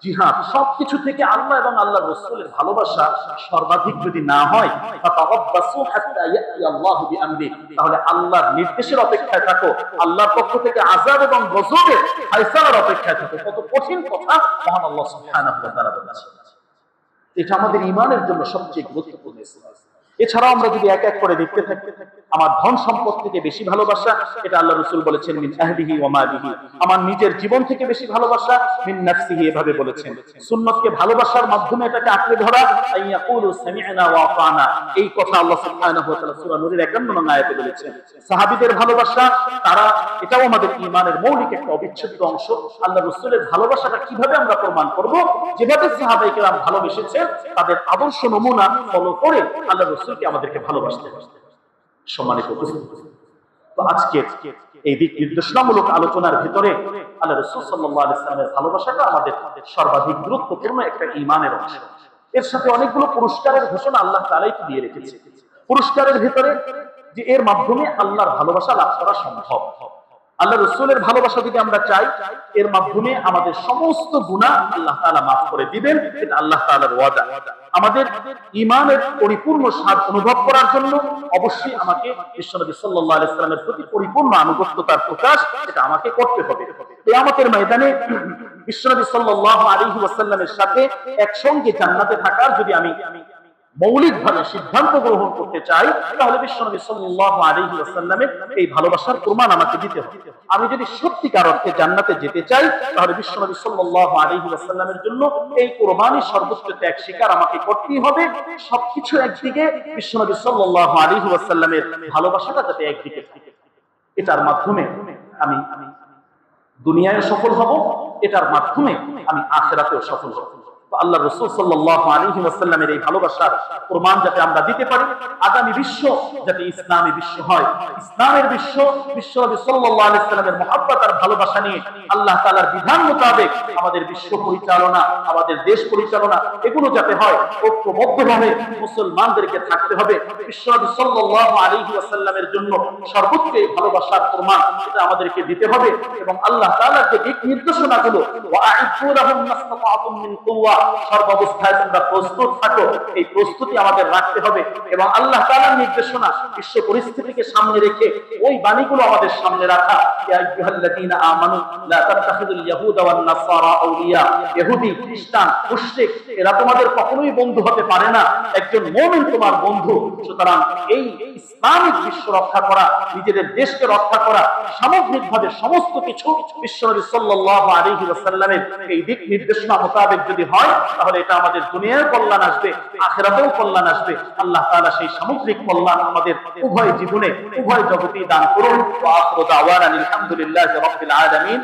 জিহাদ, সবকিছু থেকে আল্লাহ এবং আল্লাহর রাসূলের ভালোবাসা সর্বাধিক যদি না হয়, ফাতাওয়াব্বাসু হাত্তা ইয়াতি আল্লাহু বিআমরি, তাহলে আল্লাহর নির্দেশের অপেক্ষায় থাকো, আল্লাহর পক্ষ থেকে আযাব এবং গজবের ফায়সালার অপেক্ষায় থাকো। কত কঠিন কথা মহান আল্লাহ সুবহানাহু ওয়া তাআলা বলেছেন। এটা আমাদের ঈমানের জন্য সবচেয়ে গুরুত্বপূর্ণ। এছাড়াও আমরা যদি এক এক করে দেখতে থাকি, আমার ধন সম্পদ থেকে বেশি ভালোবাসা, এটা আল্লাহ রাসূল বলেছেন মিন আহলিহি ওয়া মালিহি, আমার নিজের জীবন থেকে বেশি ভালোবাসা মিন নাফসিহি, এভাবে বলেছেন। সুন্নতকে ভালোবাসার মাধ্যমে এটাকে আঁকড়ে ধরা, আইয়াকুলু সামি'না ওয়া আতা'না, এই কথা আল্লাহ সুবহানাহু ওয়া তাআলা সূরা নূরের ৫১ নং আয়াতে বলেছেন। সাহাবীদের ভালোবাসা, তারা, এটাও আমাদের ঈমানের মৌলিক একটা অবিচ্ছেদ্য অংশ। আল্লাহ রাসূলের ভালোবাসাটা কিভাবে আমরা প্রমাণ করব? যেভাবে সাহাবায়ে কেরাম ভালোবেসেছেন, তাদের আদর্শ নমুনা ফলো করে আল্লাহ রাসূলকে আমাদেরকে ভালোবাসতে হবে। সম্মানিত উপস্থিতি, তো আজকে এই দিক নির্দেশনামূলক আলোচনার ভিতরে আল্লাহ রাসূল সাল্লাল্লাহু আলাইহি ওয়াসাল্লামের ভালোবাসাটা আমাদের সর্বাধিক গুরুত্বপূর্ণ একটা ঈমানের অংশ। এর সাথে অনেকগুলো পুরস্কারের ঘোষণা আল্লাহ তাআলাই দিয়ে রেখেছে। পুরস্কারের ভিতরে যে এর মাধ্যমে আল্লাহর ভালোবাসা লাভ করা সম্ভব। আল্লাহ রাসূলের ভালোবাসা যদি আমরা চাই, এর মাধ্যমে আমাদের সমস্ত গুনাহ আল্লাহ তাআলা মাফ করে দিবেন, এটা আল্লাহ তাআলার ওয়াদা। আমাদের ঈমানের পরিপূর্ণ স্বাদ অনুভব করার জন্য অবশ্যই আমাকে বিশ্বনবী সাল্লাল্লাহু আলাইহি ওয়াসাল্লামের প্রতি পরিপূর্ণ আনুগত্যতার প্রকাশ এটা আমাকে করতে হবে। কিয়ামতের ময়দানে বিশ্বনবী সাল্লাল্লাহু আলাইহি ওয়াসাল্লামের সাথে একসঙ্গে জান্নাতে থাকার যদি আমি মৌলিকভাবে সিদ্ধান্ত গ্রহণ করতে চাই, তাহলে বিশ্বনবী সাল্লাল্লাহু আলাইহি ওয়াসাল্লামের এই ভালোবাসার প্রমাণ আমাকে দিতে হবে। আমি যদি সত্যিকার অর্থে জান্নাতে যেতে চাই, তাহলে বিশ্বনবী সাল্লাল্লাহু আলাইহি ওয়াসাল্লামের জন্য এই কুরবানি সর্বোচ্চ ত্যাগ স্বীকার আমাকে করতেই হবে। সবকিছু একদিকে, বিশ্বনবী সাল্লাল্লাহু আলাইহি ওয়াসাল্লামের ভালোবাসাটা যাতে একদিকে থাকে, এটার মাধ্যমে আমি দুনিয়ায় সফল হব, এটার মাধ্যমে আমি আখিরাতেও সফল হব। আল্লাহ রাসূল সাল্লাল্লাহু আলাইহি ওয়াসাল্লামের এই ভালোবাসার প্রমাণ যাতে আমরা দিতে পারি, আগামী বিশ্ব যাতে ইসলামী বিশ্ব হয়, ইসলামের বিশ্ব, বিশ্বনবী সাল্লাল্লাহু আলাইহি ওয়াসাল্লামের মহব্বত আর ভালোবাসা নিয়ে আল্লাহ তাআলার বিধান মোতাবেক আমাদের বিশ্ব পরিচালনা, আমাদের দেশ পরিচালনা, এগুলো যাতে হয়, ঐক্যবদ্ধভাবে মুসলমানদেরকে থাকতে হবে। বিশ্বনবী সাল্লাল্লাহু আলাইহি ওয়াসাল্লামের জন্য সর্বোচ্চ এই ভালোবাসার প্রমাণ এটা আমাদেরকে দিতে হবে। এবং আল্লাহ তাআলার যে দিক নির্দেশনাগুলো, ওয়া আ'ইদ্দু লাহুম মাসতাতা'তুম মিন কুওয়া, সর্বাবস্থায় তোমরা প্রস্তুত থাকো, এই প্রস্তুতি আমাদের রাখতে হবে। এবং আল্লাহ তাআলার নির্দেশনা, বিশ্ব পরিস্থিতিকে সামনে রেখে ওই বাণীগুলো আমাদের সামনে রাখা, ইয়া আইয়ুহাল্লাযীনা আমানু লা তাত্তাখিযুল ইয়াহুদা ওয়ান নাসারা আউলিয়া, ইহুদি, খ্রিস্টান, মুশরিক এরা তোমাদের কখনোই বন্ধু হতে পারে না, একজন মুমিন তোমার বন্ধু। সুতরাং এই ইসলামিক বিশ্ব রক্ষা করা, নিজেদের দেশকে রক্ষা করা, সামগ্রিকভাবে সমস্ত কিছু বিশ্বনবী সাল্লাল্লাহু আলাইহি ওয়াসাল্লামের এই দিক নির্দেশনা মোতাবেক যদি হয়, তাহলে এটা আমাদের দুনিয়ার কল্যাণ আসবে, আখিরাতেও কল্যাণ আসবে। আল্লাহ তাআলা সেই সামগ্রিক কল্যাণ আমাদের উভয় জীবনে, উভয় জগতেই দান করুন। ওয়া আখিরু দাওয়ানা আলহামদুলিল্লাহি রাব্বিল আলামিন।